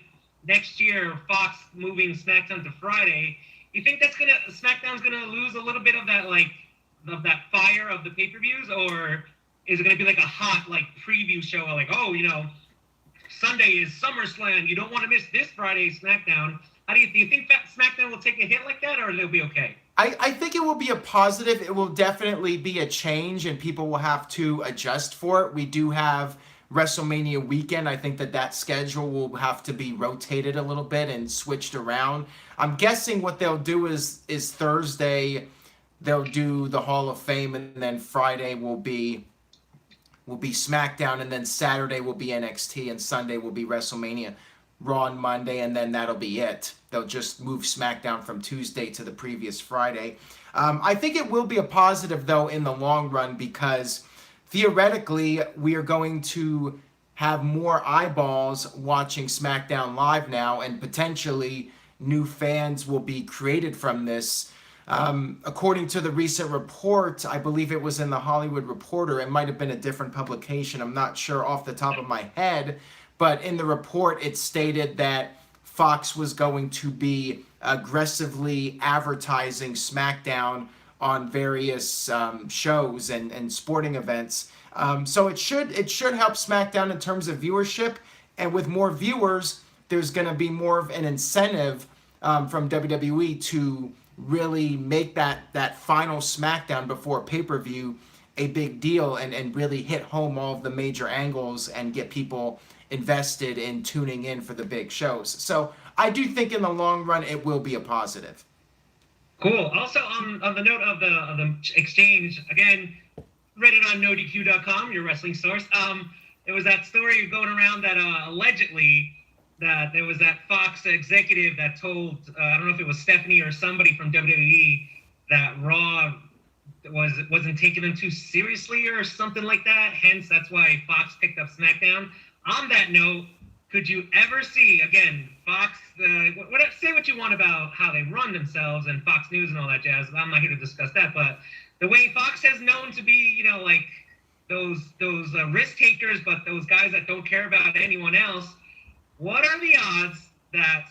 next year Fox moving SmackDown to Friday, you think SmackDown's gonna lose a little bit of that that fire of the pay-per-views, or is it gonna be like a hot preview show like Sunday is SummerSlam. You don't want to miss this Friday's SmackDown. Do you think that SmackDown will take a hit like that, or they'll be okay? I think it will be a positive. It will definitely be a change, and people will have to adjust for it. We do have WrestleMania weekend. I think that schedule will have to be rotated a little bit and switched around. I'm guessing what they'll do is Thursday they'll do the Hall of Fame, and then Friday will be SmackDown, and then Saturday will be NXT, and Sunday will be WrestleMania. Raw on Monday, and then that'll be it. They'll just move SmackDown from Tuesday to the previous Friday. I think it will be a positive, though, in the long run, because theoretically we are going to have more eyeballs watching SmackDown Live now, and potentially new fans will be created from this. According to the recent report, I believe it was in the Hollywood Reporter, it might have been a different publication, I'm not sure off the top of my head, but in the report it stated that Fox was going to be aggressively advertising SmackDown on various shows and sporting events. So it should help SmackDown in terms of viewership, and with more viewers, there's going to be more of an incentive from WWE to really make that final SmackDown before pay-per-view a big deal, and really hit home all of the major angles and get people invested in tuning in for the big shows. So I do think in the long run it will be a positive. Cool. Also, on the note of the exchange, again, read it on NoDQ.com, your wrestling source. It was that story going around that allegedly that there was that Fox executive that told, I don't know if it was Stephanie or somebody from WWE, that Raw wasn't taking them too seriously or something like that. Hence, that's why Fox picked up SmackDown. On that note, could you ever see, again, Fox, say what you want about how they run themselves and Fox News and all that jazz. I'm not here to discuss that, but the way Fox has known to be, like those risk takers, but those guys that don't care about anyone else, what are the odds that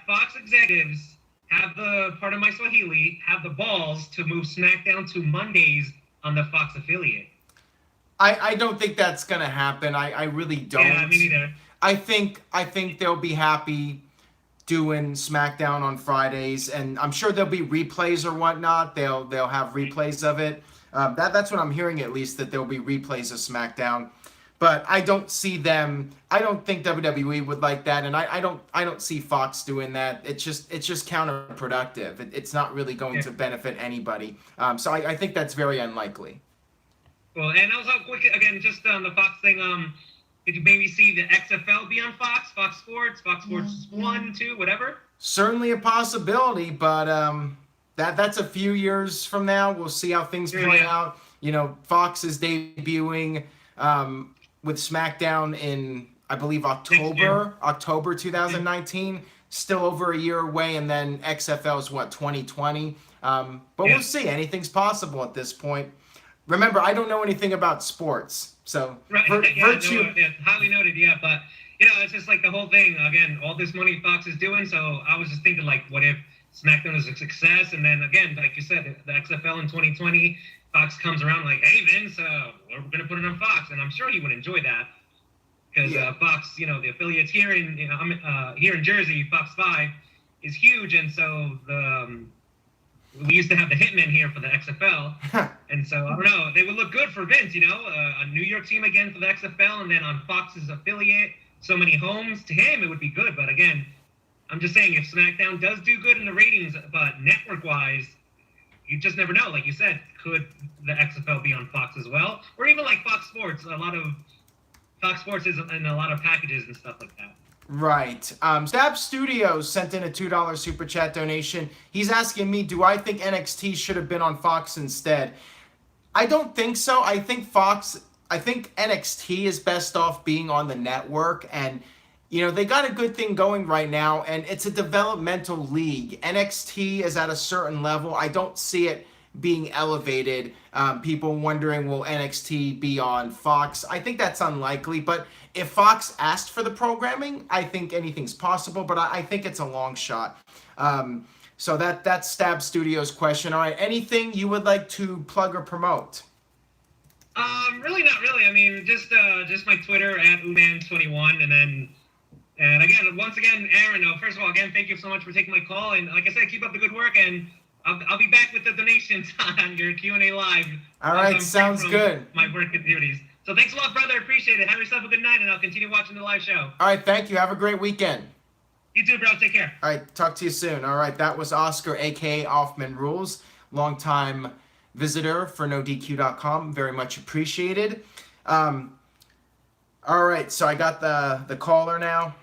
Fox executives have pardon my Swahili, have the balls to move SmackDown to Mondays on the Fox affiliate? I don't think that's gonna happen. I really don't. Yeah, me neither. I think they'll be happy doing SmackDown on Fridays, and I'm sure there'll be replays or whatnot. They'll have replays of it. That's what I'm hearing, at least, that there'll be replays of SmackDown. But I don't see them. I don't think WWE would like that, and I don't see Fox doing that. It's just counterproductive. It's not really going to benefit anybody. So I think that's very unlikely. Well, and also quick again, just on the Fox thing. Did you maybe see the XFL be on Fox, Fox Sports 1, 2, whatever? Certainly a possibility, but that's a few years from now. We'll see how things play out. Fox is debuting with SmackDown in, I believe, October 2019. Still over a year away, and then XFL is 2020. But we'll see. Anything's possible at this point. Remember, I don't know anything about sports, so right. Highly noted. Yeah, but it's just like the whole thing. Again, all this money Fox is doing. So I was just thinking, like, what if SmackDown is a success, and then again, like you said, the XFL in 2020, Fox comes around like, hey Vince, we're gonna put it on Fox, and I'm sure he would enjoy that because Fox, the affiliates here in Jersey, Fox 5 is huge, and so we used to have the Hitmen here for the XFL, and so I don't know, they would look good for Vince, a New York team again for the XFL, and then on Fox's affiliate, so many homes, to him it would be good. But again, I'm just saying, if SmackDown does do good in the ratings, but network-wise, you just never know. Like you said, could the XFL be on Fox as well, or even like Fox Sports? A lot of Fox Sports is in a lot of packages and stuff like that. Right. Stab Studios sent in a $2 super chat donation. He's asking me, do I think NXT should have been on Fox instead? I don't think so. I think NXT is best off being on the network, and they got a good thing going right now, and it's a developmental league. NXT is at a certain level. I don't see it being elevated. People wondering, will NXT be on Fox? I think that's unlikely, but if Fox asked for the programming, I think anything's possible, but I think it's a long shot. So that's Stab Studios' question. All right, anything you would like to plug or promote? Really not really. I mean, just my Twitter at Uman21, and again, once again, Aaron. First of all, again, thank you so much for taking my call, and like I said, keep up the good work, and I'll be back with the donations on your Q&A live. All right, sounds good. My work activities. So thanks a lot, brother. Appreciate it. Have yourself a good night, and I'll continue watching the live show. All right, thank you. Have a great weekend. You too, bro. Take care. All right, talk to you soon. All right, that was Oscar, a.k.a. Offman Rules, longtime visitor for NoDQ.com. Very much appreciated. All right, so I got the caller now.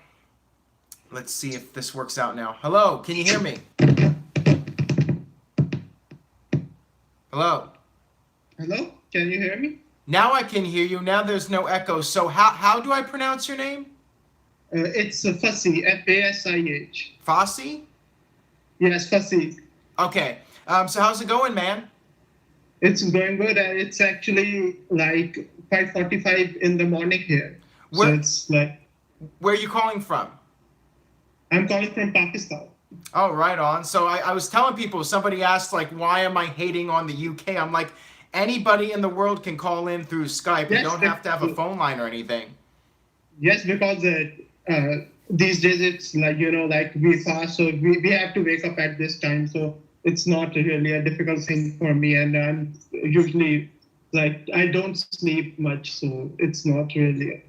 Let's see if this works out now. Hello, can you hear me? Hello? Hello? Can you hear me? Now I can hear you. Now there's no echo. So how do I pronounce your name? It's Fasih, F-A-S-I-H. Fasih? Yes, Fasih. Okay. So how's it going, man? It's going good. It's actually like 5:45 in the morning here. Where, so it's like... Where are you calling from? I'm calling from Pakistan. Oh, right on. So I was telling people, somebody asked, like, why am I hating on the UK? I'm like, anybody in the world can call in through Skype. Yes, you don't have to have a phone line or anything. Yes, because these days it's like, like we fast, so we have to wake up at this time. So it's not really a difficult thing for me. And I'm usually like, I don't sleep much. So it's not really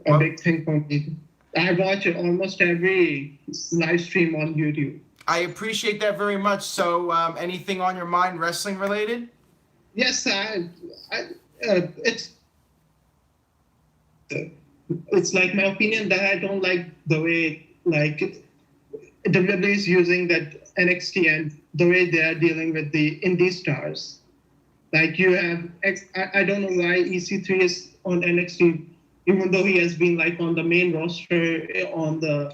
a big thing for me. I watch almost every live stream on YouTube. I appreciate that very much. So anything on your mind wrestling related? Yes, it's like my opinion that I don't like the way like WWE is using that NXT and the way they are dealing with the indie stars. Like you have, I don't know why EC3 is on NXT, even though he has been like on the main roster on the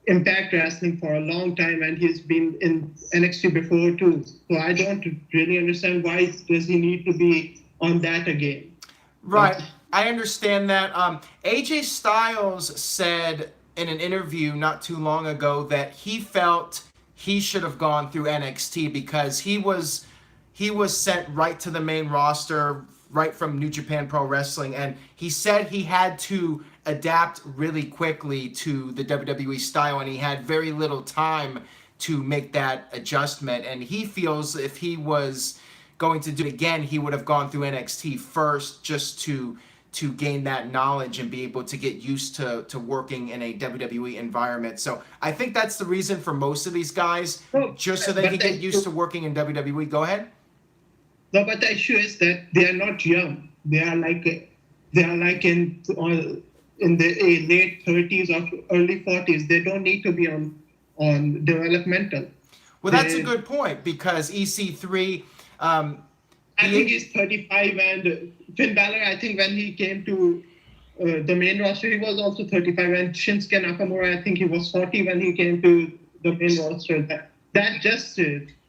Impact Wrestling for a long time, and he's been in NXT before too. So I don't really understand why does he need to be on that again. Right. I understand that. AJ Styles said in an interview not too long ago that he felt he should have gone through NXT because he was sent right to the main roster right from New Japan Pro Wrestling, and he said he had to adapt really quickly to the WWE style, and he had very little time to make that adjustment. And he feels if he was going to do it again, he would have gone through NXT first just to gain that knowledge and be able to get used to working in a WWE environment. So I think that's the reason for most of these guys, just so they can get used to working in WWE. Go ahead. No, but the issue is that they are not young. They are like in the late 30s or early 40s. They don't need to be on developmental. Well, that's a good point because EC3. I think he's 35, and Finn Balor, I think when he came to the main roster, he was also 35, and Shinsuke Nakamura, I think he was 40 when he came to the main roster. That just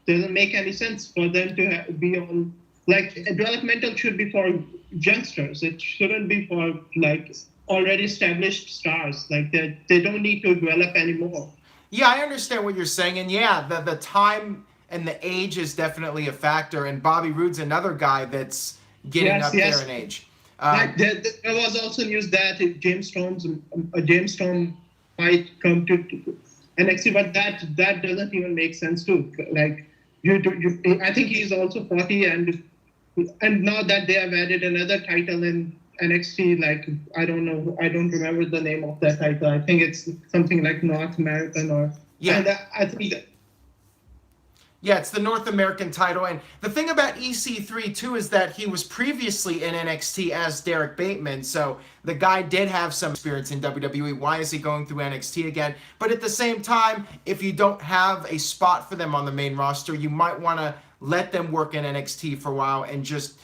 doesn't make any sense for them to be on, like, developmental should be for youngsters. It shouldn't be for, like, already established stars. Like, they don't need to develop anymore. Yeah, I understand what you're saying, and yeah, the time and the age is definitely a factor, and Bobby Roode's another guy that's getting up there in age. There was also news that James Storm might come to NXT, but that doesn't even make sense too. Like I think he's also 40, and now that they have added another title in NXT, like I don't remember the name of that title. I think it's something like North American or yeah. And I think that. Yeah, it's the North American title. And the thing about EC3 too is that he was previously in NXT as Derek Bateman. So the guy did have some experience in WWE. Why is he going through NXT again? But at the same time, if you don't have a spot for them on the main roster, you might want to let them work in NXT for a while and just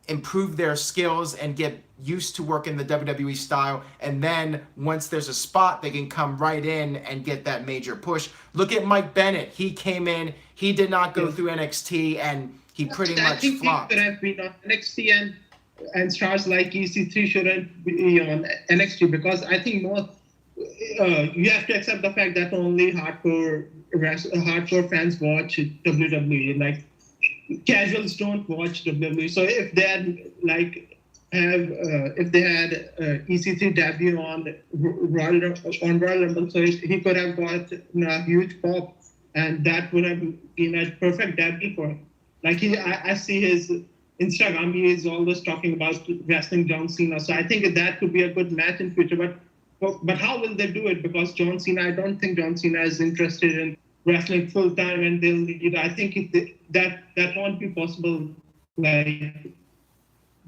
improve their skills and get used to working the WWE style, and then once there's a spot, they can come right in and get that major push. Look at Mike Bennett. He came in, he did not go through NXT, and he pretty I much think flopped. he could have been on NXT, and stars like EC3 shouldn't be on NXT, because I think more you have to accept the fact that only hardcore fans watch WWE. Like, casuals don't watch WWE. So if they had EC3 debut on Royal Rumble, so he could have got a huge pop, and that would have been a perfect debut for him. Like, I see his Instagram, he is always talking about wrestling John Cena. So I think that could be a good match in future. But how will they do it? Because John Cena, I don't think John Cena is interested in wrestling full time, and they'll lead. I think that won't be possible, like,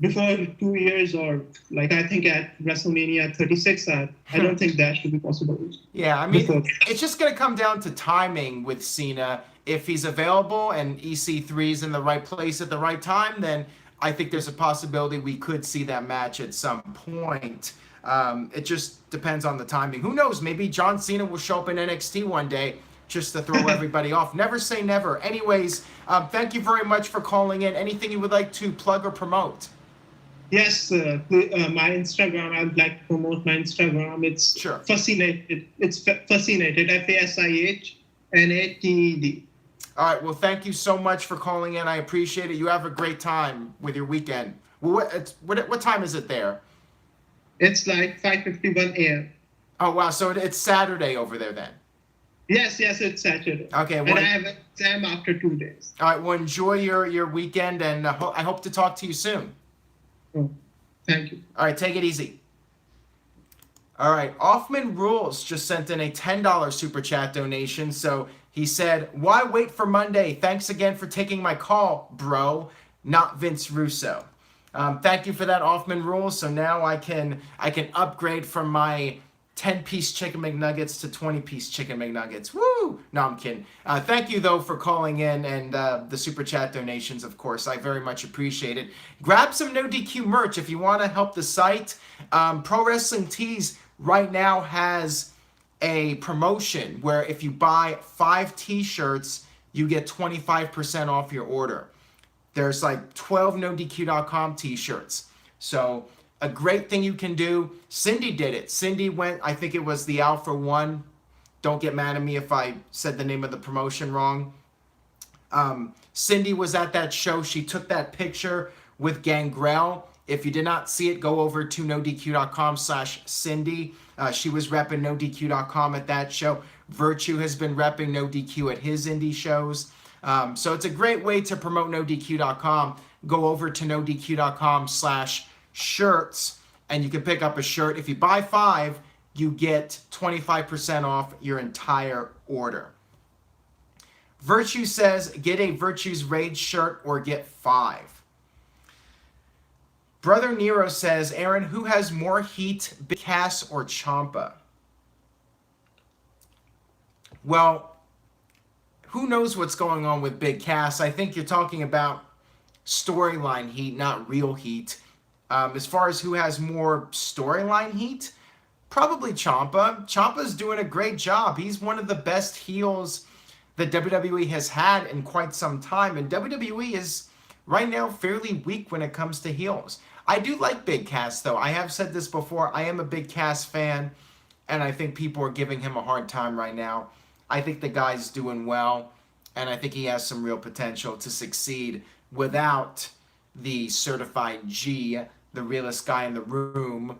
before 2 years, or like, I think at WrestleMania 36. I don't think that should be possible. Yeah, I mean, before. it's just going to come down to timing with Cena. If he's available and EC3 is in the right place at the right time, then I think there's a possibility we could see that match at some point. It just depends on the timing. Who knows? Maybe John Cena will show up in NXT one day just to throw everybody off. Never say never. Anyways, thank you very much for calling in. Anything you would like to plug or promote? Yes, my Instagram, I would like to promote my Instagram. It's Sure. Fascinated. It's Fascinated, FASIHNATED. All right. Well, thank you so much for calling in. I appreciate it. You have a great time with your weekend. Well, what time is it there? It's like 5:51 a.m. Oh, wow. So it's Saturday over there then. Yes, it's Saturday. Okay. And I have an exam after 2 days. All right. Well, enjoy your weekend, and I hope to talk to you soon. Oh, thank you. All right. Take it easy. All right. Offman Rules just sent in a $10 super chat donation. So he said, "Why wait for Monday? Thanks again for taking my call, bro. Not Vince Russo." Thank you for that, Offman Rules. So now I can upgrade from my 10-piece chicken McNuggets to 20-piece chicken McNuggets. Woo! No, I'm kidding. Thank you, though, for calling in and the super chat donations, of course. I very much appreciate it. Grab some NoDQ merch if you want to help the site. Pro Wrestling Tees right now has a promotion where if you buy 5 T-shirts, you get 25% off your order. There's like 12 NoDQ.com T-shirts. So a great thing you can do. Cindy did it. Cindy went, I think it was the Alpha One. Don't get mad at me if I said the name of the promotion wrong. Cindy was at that show. She took that picture with Gangrel. If you did not see it, go over to NoDQ.com/Cindy. She was repping NoDQ.com at that show. Virtue has been repping NoDQ at his indie shows. So it's a great way to promote NoDQ.com. Go over to NoDQ.com/shirts and you can pick up a shirt. If you buy 5, you get 25% off your entire order. Virtue says, get a Virtue's Rage shirt or get 5. Brother Nero says, Aaron, who has more heat, Big Cass or Ciampa? Well, who knows what's going on with Big Cass? I think you're talking about storyline heat, not real heat. As far as who has more storyline heat, probably Ciampa. Ciampa's doing a great job. He's one of the best heels that WWE has had in quite some time. And WWE is right now fairly weak when it comes to heels. I do like Big Cass, though. I have said this before. I am a Big Cass fan, and I think people are giving him a hard time right now. I think the guy's doing well, and I think he has some real potential to succeed without the certified G, the realest guy in the room,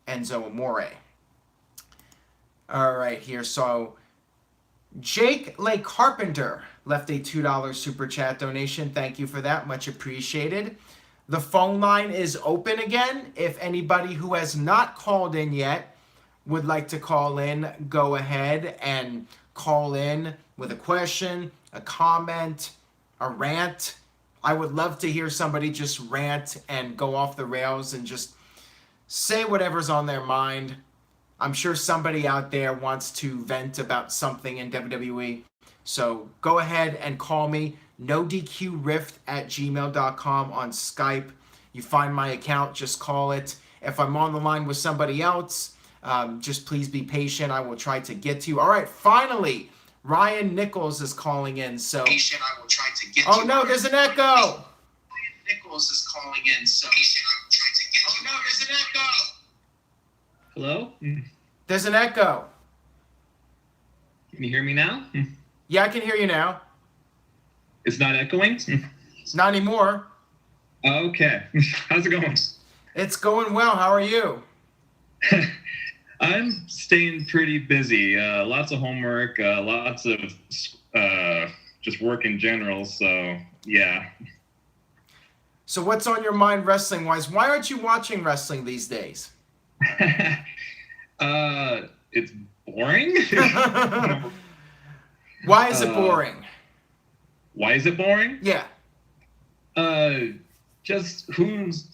Enzo Amore. All right, here. So Jake Lake Carpenter left a $2 super chat donation. Thank you for that. Much appreciated. The phone line is open again. If anybody who has not called in yet would like to call in, go ahead and call in with a question a comment, a rant. I would love to hear somebody just rant and go off the rails and just say whatever's on their mind. I'm sure somebody out there wants to vent about something in WWE. So go ahead and call me, nodqrift@gmail.com on Skype. You find my account, just call it. If I'm on the line with somebody else, just please be patient. I will try to get to you. All right, finally, Ryan Nichols is calling in. So, I will try to get oh no, there's an echo. Ryan Nichols is calling in. So, oh no, there's an echo. Hello? There's an echo. Can you hear me now? Yeah, I can hear you now. It's not echoing? Not anymore. Okay. How's it going? It's going well. How are you? I'm staying pretty busy. Lots of homework, lots of just work in general. So, yeah. So what's on your mind wrestling-wise? Why aren't you watching wrestling these days? It's boring. Why is it boring? Why is it boring? Yeah. Just who's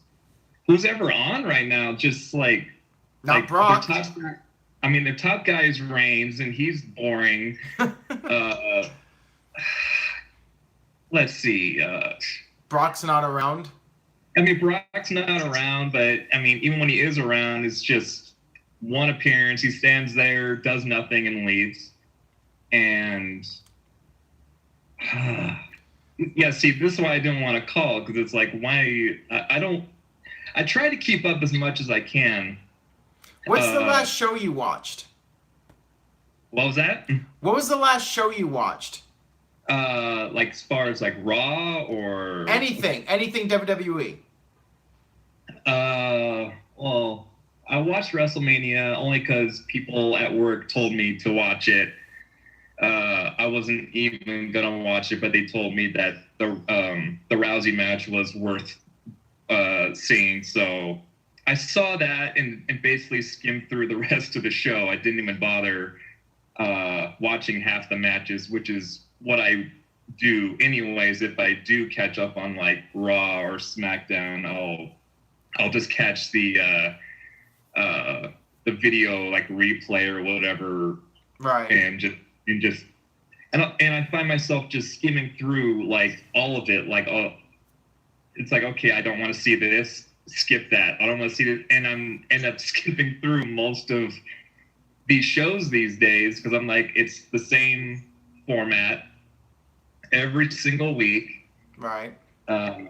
ever on right now? Just like Not Brock. Their top guy is Reigns, and he's boring. Let's see. Brock's not around. Brock's not around, but even when he is around, it's just one appearance. He stands there, does nothing, and leaves. And yeah, see, this is why I didn't want to call, because it's like, why? I try to keep up as much as I can. What's the last show you watched? What was that? What was the last show you watched? Like as far as like Raw or anything WWE. Well, I watched WrestleMania only because people at work told me to watch it. I wasn't even gonna watch it, but they told me that the Rousey match was worth seeing. So I saw that and basically skimmed through the rest of the show. I didn't even bother watching half the matches, which is what I do anyways. If I do catch up on like Raw or SmackDown, I'll just catch the video like replay or whatever, right? And I find myself just skimming through like all of it. Like, it's like, okay, I don't want to see this. Skip that. I don't want to see it, and end up skipping through most of these shows these days because I'm like, it's the same format every single week, right? And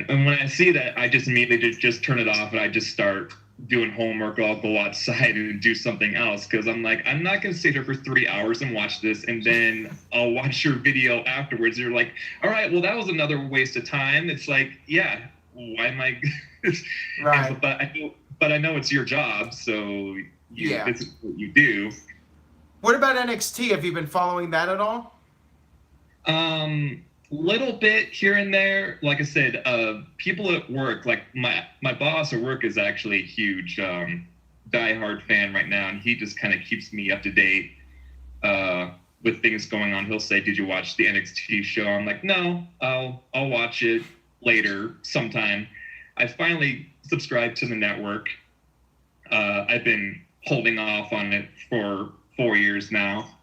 when I see that, I just immediately just turn it off and I just start doing homework. Or I'll go outside and do something else because I'm like, I'm not gonna sit here for 3 hours and watch this, and then I'll watch your video afterwards. You're like, all right, well that was another waste of time. It's like, yeah. Why am I? Right. But I know it's your job, so this is what you do. What about NXT? Have you been following that at all? Little bit here and there. Like I said, people at work, like my boss at work is actually a huge diehard fan right now, and he just kind of keeps me up to date with things going on. He'll say, "Did you watch the NXT show?" I'm like, "No, I'll watch it later sometime." I finally subscribed to the network. I've been holding off on it for 4 years now,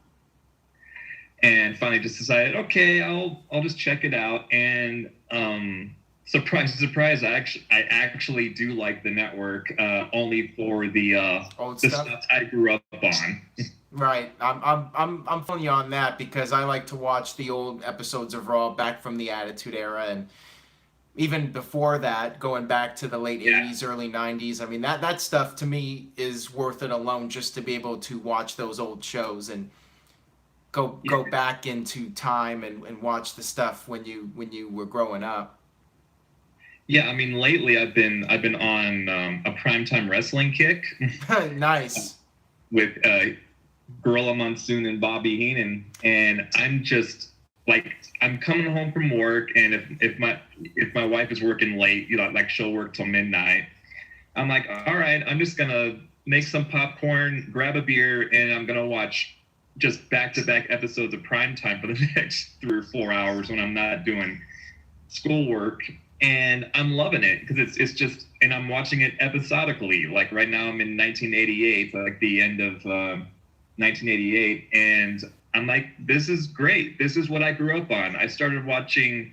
and finally just decided, okay, I'll just check it out. And surprise, surprise, I actually do like the network, only for the stuff I grew up on. Right, I'm feeling you on that because I like to watch the old episodes of Raw back from the Attitude Era, and even before that, going back to the late 80s, early 90s. I mean, that stuff to me is worth it alone, just to be able to watch those old shows and go back into time and watch the stuff when you were growing up. Yeah, I mean, lately I've been on a primetime wrestling kick. Nice. With Gorilla Monsoon and Bobby Heenan, and I'm just like, I'm coming home from work, and if my wife is working late, like she'll work till midnight, I'm like, all right, I'm just gonna make some popcorn, grab a beer, and I'm gonna watch just back-to-back episodes of primetime for the next 3 or 4 hours when I'm not doing schoolwork, and I'm loving it because it's just, and I'm watching it episodically. Like right now I'm in 1988, like the end of 1988, and I'm like, this is great. This is what I grew up on. I started watching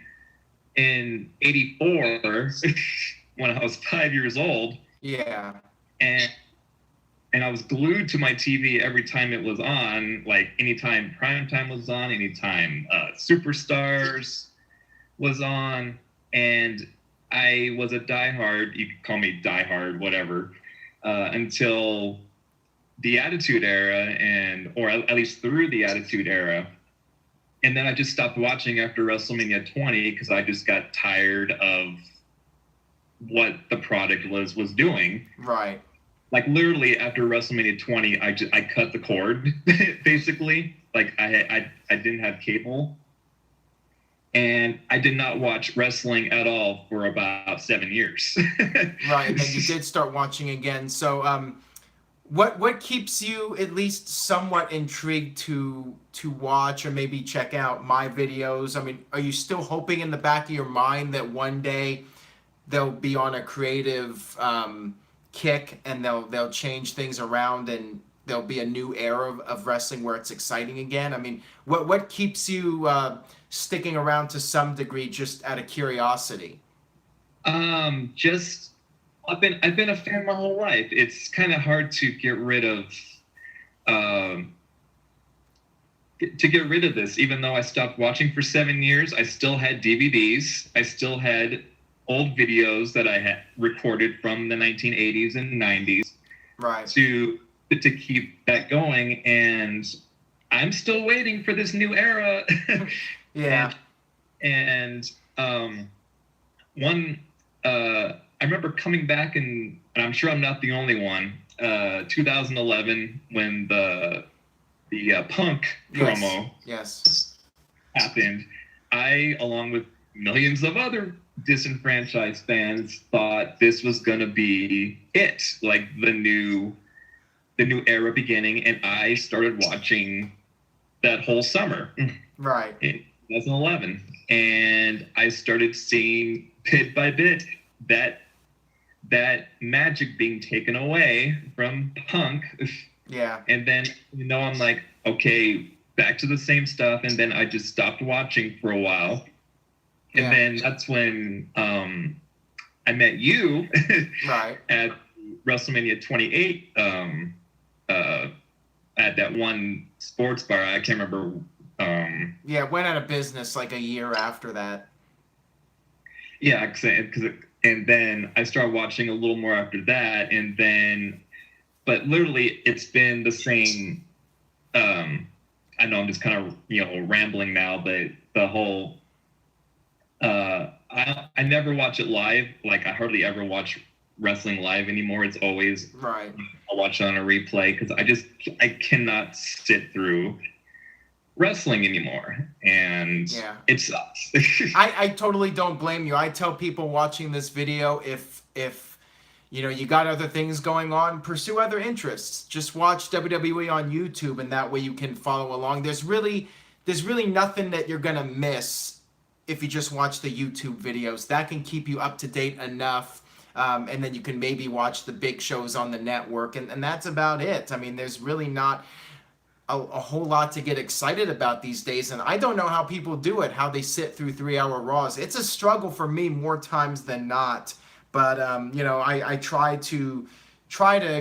in 84 when I was 5 years old. Yeah. And I was glued to my TV every time it was on, like anytime primetime was on, anytime Superstars was on. And I was a diehard, you could call me diehard, whatever, until the Attitude Era, or at least through the Attitude Era. And then I just stopped watching after WrestleMania 20 because I just got tired of what the product was doing. Right. Like literally after WrestleMania 20, I cut the cord, basically. Like I didn't have cable, and I did not watch wrestling at all for about 7 years. Right, and then you did start watching again. So, what keeps you at least somewhat intrigued to watch or maybe check out my videos? I mean, are you still hoping in the back of your mind that one day they'll be on a creative kick and they'll change things around and there'll be a new era of wrestling where it's exciting again? I mean, what keeps you sticking around to some degree just out of curiosity? Just I've been a fan my whole life. It's kind of hard to get rid of this. Even though I stopped watching for 7 years, I still had DVDs. I still had old videos that I had recorded from the 1980s and 90s, right, to keep that going. And I'm still waiting for this new era. Yeah. And I remember coming back and I'm sure I'm not the only one, 2011 when the Punk promo happened. I, along with millions of other disenfranchised fans, thought this was going to be it, like the new era beginning, and I started watching that whole summer, right, in 2011, and I started seeing bit by bit that magic being taken away from Punk. Yeah. And then I'm like, okay, back to the same stuff, and then I just stopped watching for a while. And then that's when I met you right, at WrestleMania 28 at that one sports bar. I can't remember. Yeah, it went out of business like a year after that. Yeah, and then I started watching a little more after that, and then, but literally it's been the same. I know I'm just kind of rambling now, but the whole. I never watch it live. Like I hardly ever watch wrestling live anymore. It's always right. I'll watch it on a replay because I cannot sit through wrestling anymore, and it sucks. I totally don't blame you. I tell people watching this video, if you got other things going on, pursue other interests. Just watch WWE on YouTube, and that way you can follow along. There's really nothing that you're gonna miss if you just watch the YouTube videos. That can keep you up to date enough, and then you can maybe watch the big shows on the network, and that's about it. I mean, there's really not a whole lot to get excited about these days, and I don't know how people do it, how they sit through 3-hour Raws. It's a struggle for me more times than not, but I try to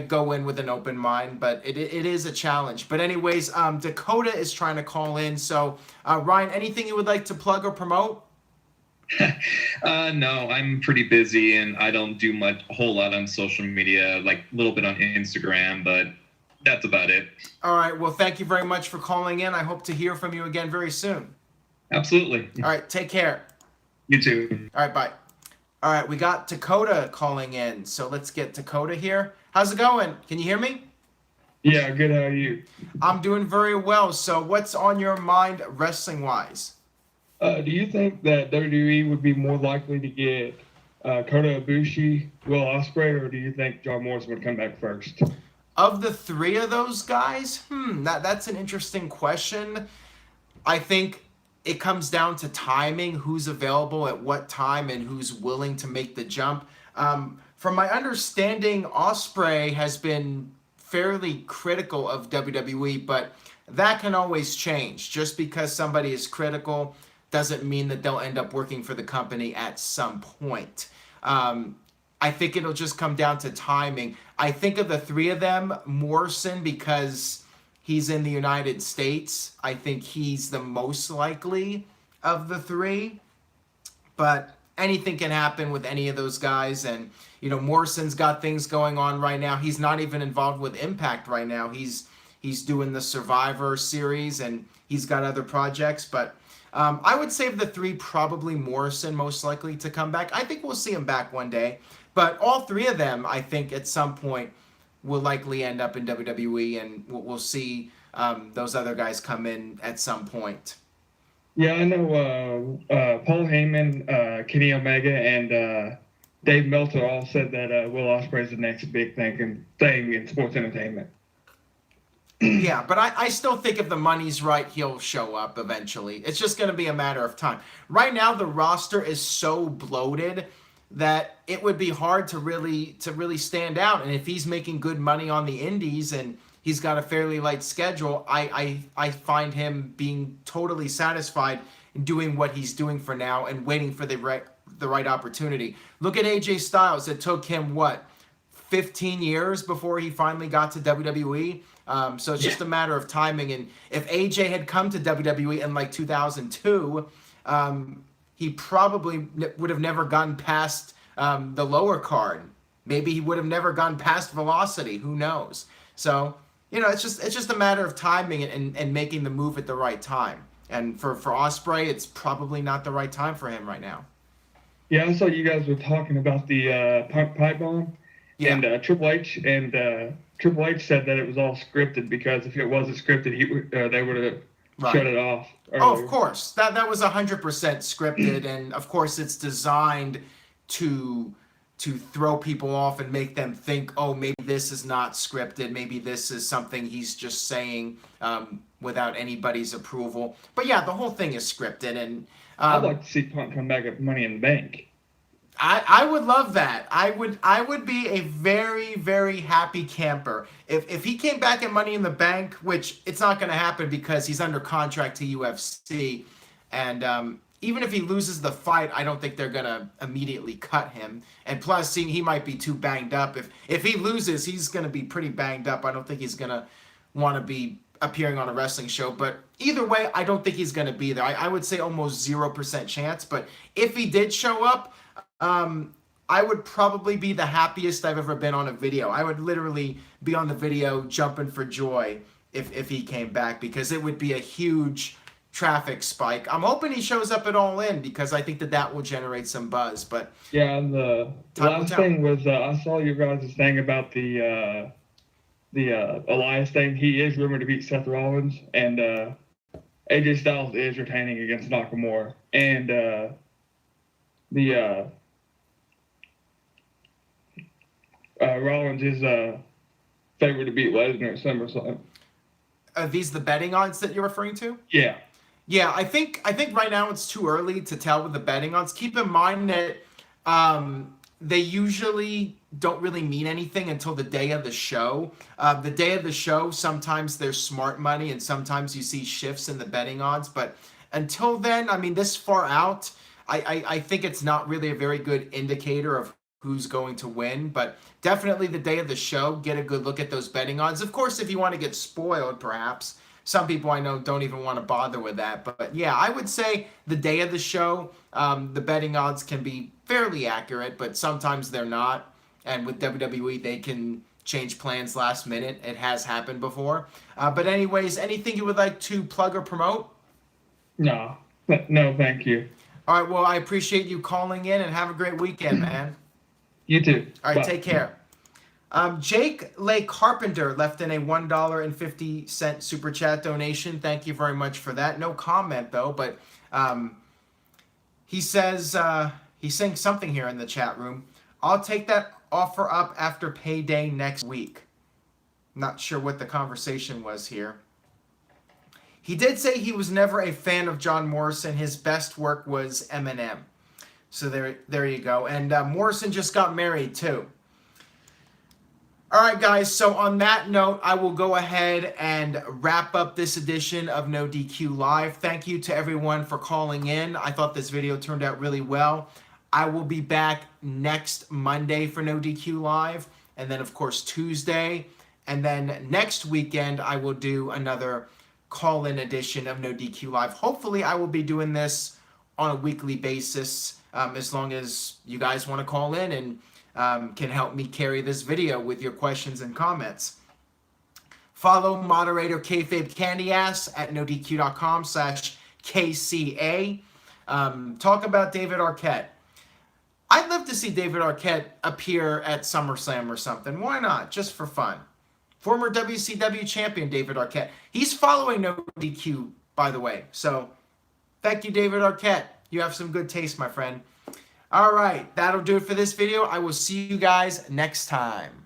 go in with an open mind, but it is a challenge. But anyways, Dakota is trying to call in. So Ryan, anything you would like to plug or promote? No, I'm pretty busy and I don't do a whole lot on social media, like a little bit on Instagram, but that's about it. All right. Well, thank you very much for calling in. I hope to hear from you again very soon. Absolutely. All right. Take care. You too. All right. Bye. All right. We got Dakota calling in. So let's get Dakota here. How's it going? Can you hear me? Yeah, good. How are you? I'm doing very well. So what's on your mind wrestling-wise? Do you think that WWE would be more likely to get Kota Ibushi, Will Ospreay, or do you think John Morrison would come back first? Of the three of those guys, that's an interesting question. I think it comes down to timing, who's available at what time, and who's willing to make the jump. From my understanding, Ospreay has been fairly critical of WWE, but that can always change. Just because somebody is critical doesn't mean that they'll end up working for the company at some point. I think it'll just come down to timing. I think of the three of them, Morrison, because he's in the United States, I think he's the most likely of the three. But anything can happen with any of those guys. And, Morrison's got things going on right now. He's not even involved with Impact right now. He's doing the Survivor series, and he's got other projects. But I would say of the three, probably Morrison most likely to come back. I think we'll see him back one day. But all three of them, I think, at some point will likely end up in WWE, and we'll see those other guys come in at some point. Yeah, I know Paul Heyman, Kenny Omega, and Dave Meltzer all said that Will Ospreay is the next big thing in sports entertainment. Yeah, but I still think if the money's right, he'll show up eventually. It's just going to be a matter of time. Right now, the roster is so bloated that it would be hard to really stand out. And if he's making good money on the indies and he's got a fairly light schedule, I find him being totally satisfied in doing what he's doing for now and waiting for the right opportunity. Look at AJ Styles. It took him, 15 years before he finally got to WWE? So it's just a matter of timing. And if AJ had come to WWE in like 2002, he probably would have never gone past the lower card. Maybe he would have never gone past Velocity. Who knows? So, it's just a matter of timing and making the move at the right time. And for Ospreay, it's probably not the right time for him right now. Yeah, I saw you guys were talking about the pipe bomb. Yeah. And Triple H said that it was all scripted, because if it wasn't scripted, they would have shut it off earlier. Oh, of course. That was 100% scripted, and of course it's designed to throw people off and make them think, oh, maybe this is not scripted, maybe this is something he's just saying without anybody's approval. But yeah, the whole thing is scripted, and I'd like to see Punk come back at Money in the Bank. I would love that. I would be a very, very happy camper if he came back at Money in the Bank, which it's not going to happen because he's under contract to UFC, and even if he loses the fight, I don't think they're going to immediately cut him. And plus, he might be too banged up. If he loses, he's going to be pretty banged up. I don't think he's going to want to be appearing on a wrestling show. But either way, I don't think he's going to be there. I would say almost 0% chance. But if he did show up, I would probably be the happiest I've ever been on a video. I would literally be on the video jumping for joy if he came back, because it would be a huge traffic spike. I'm hoping he shows up at All In, because I think that will generate some buzz. But yeah, and the last thing was I saw your guys' thing about the Elias thing. He is rumored to beat Seth Rollins, and AJ Styles is retaining against Nakamura, and Rollins is favored to beat Lesnar at SummerSlam. Are these the betting odds that you're referring to? Yeah. Yeah, I think right now it's too early to tell with the betting odds. Keep in mind that they usually don't really mean anything until the day of the show. The day of the show, sometimes there's smart money and sometimes you see shifts in the betting odds. But until then, I mean, this far out, I think it's not really a very good indicator of who's going to win. But definitely the day of the show, get a good look at those betting odds. Of course, if you want to get spoiled, perhaps. Some people I know don't even want to bother with that. But yeah, I would say the day of the show, the betting odds can be fairly accurate, but sometimes they're not. And with WWE, they can change plans last minute. It has happened before. But anyways, anything you would like to plug or promote? No, thank you. All right, well, I appreciate you calling in, and have a great weekend, man. You too. All right, Bye. take care. Jake Lay Carpenter left in a $1.50 super chat donation. Thank you very much for that. No comment though, but he says he's saying something here in the chat room. I'll take that offer up after payday next week. Not sure what the conversation was here. He did say he was never a fan of John Morrison. His best work was Eminem. So there you go. And Morrison just got married too. All right, guys. So on that note, I will go ahead and wrap up this edition of No DQ Live. Thank you to everyone for calling in. I thought this video turned out really well. I will be back next Monday for No DQ Live. And then, of course, Tuesday. And then next weekend, I will do another call-in edition of No DQ Live. Hopefully, I will be doing this on a weekly basis, as long as you guys want to call in and can help me carry this video with your questions and comments. Follow moderator Kayfabe Candyass at nodq.com/KCA. Talk about David Arquette. I'd love to see David Arquette appear at SummerSlam or something. Why not? Just for fun. Former WCW champion David Arquette. He's following No DQ, by the way. So, thank you, David Arquette. You have some good taste, my friend. All right, that'll do it for this video. I will see you guys next time.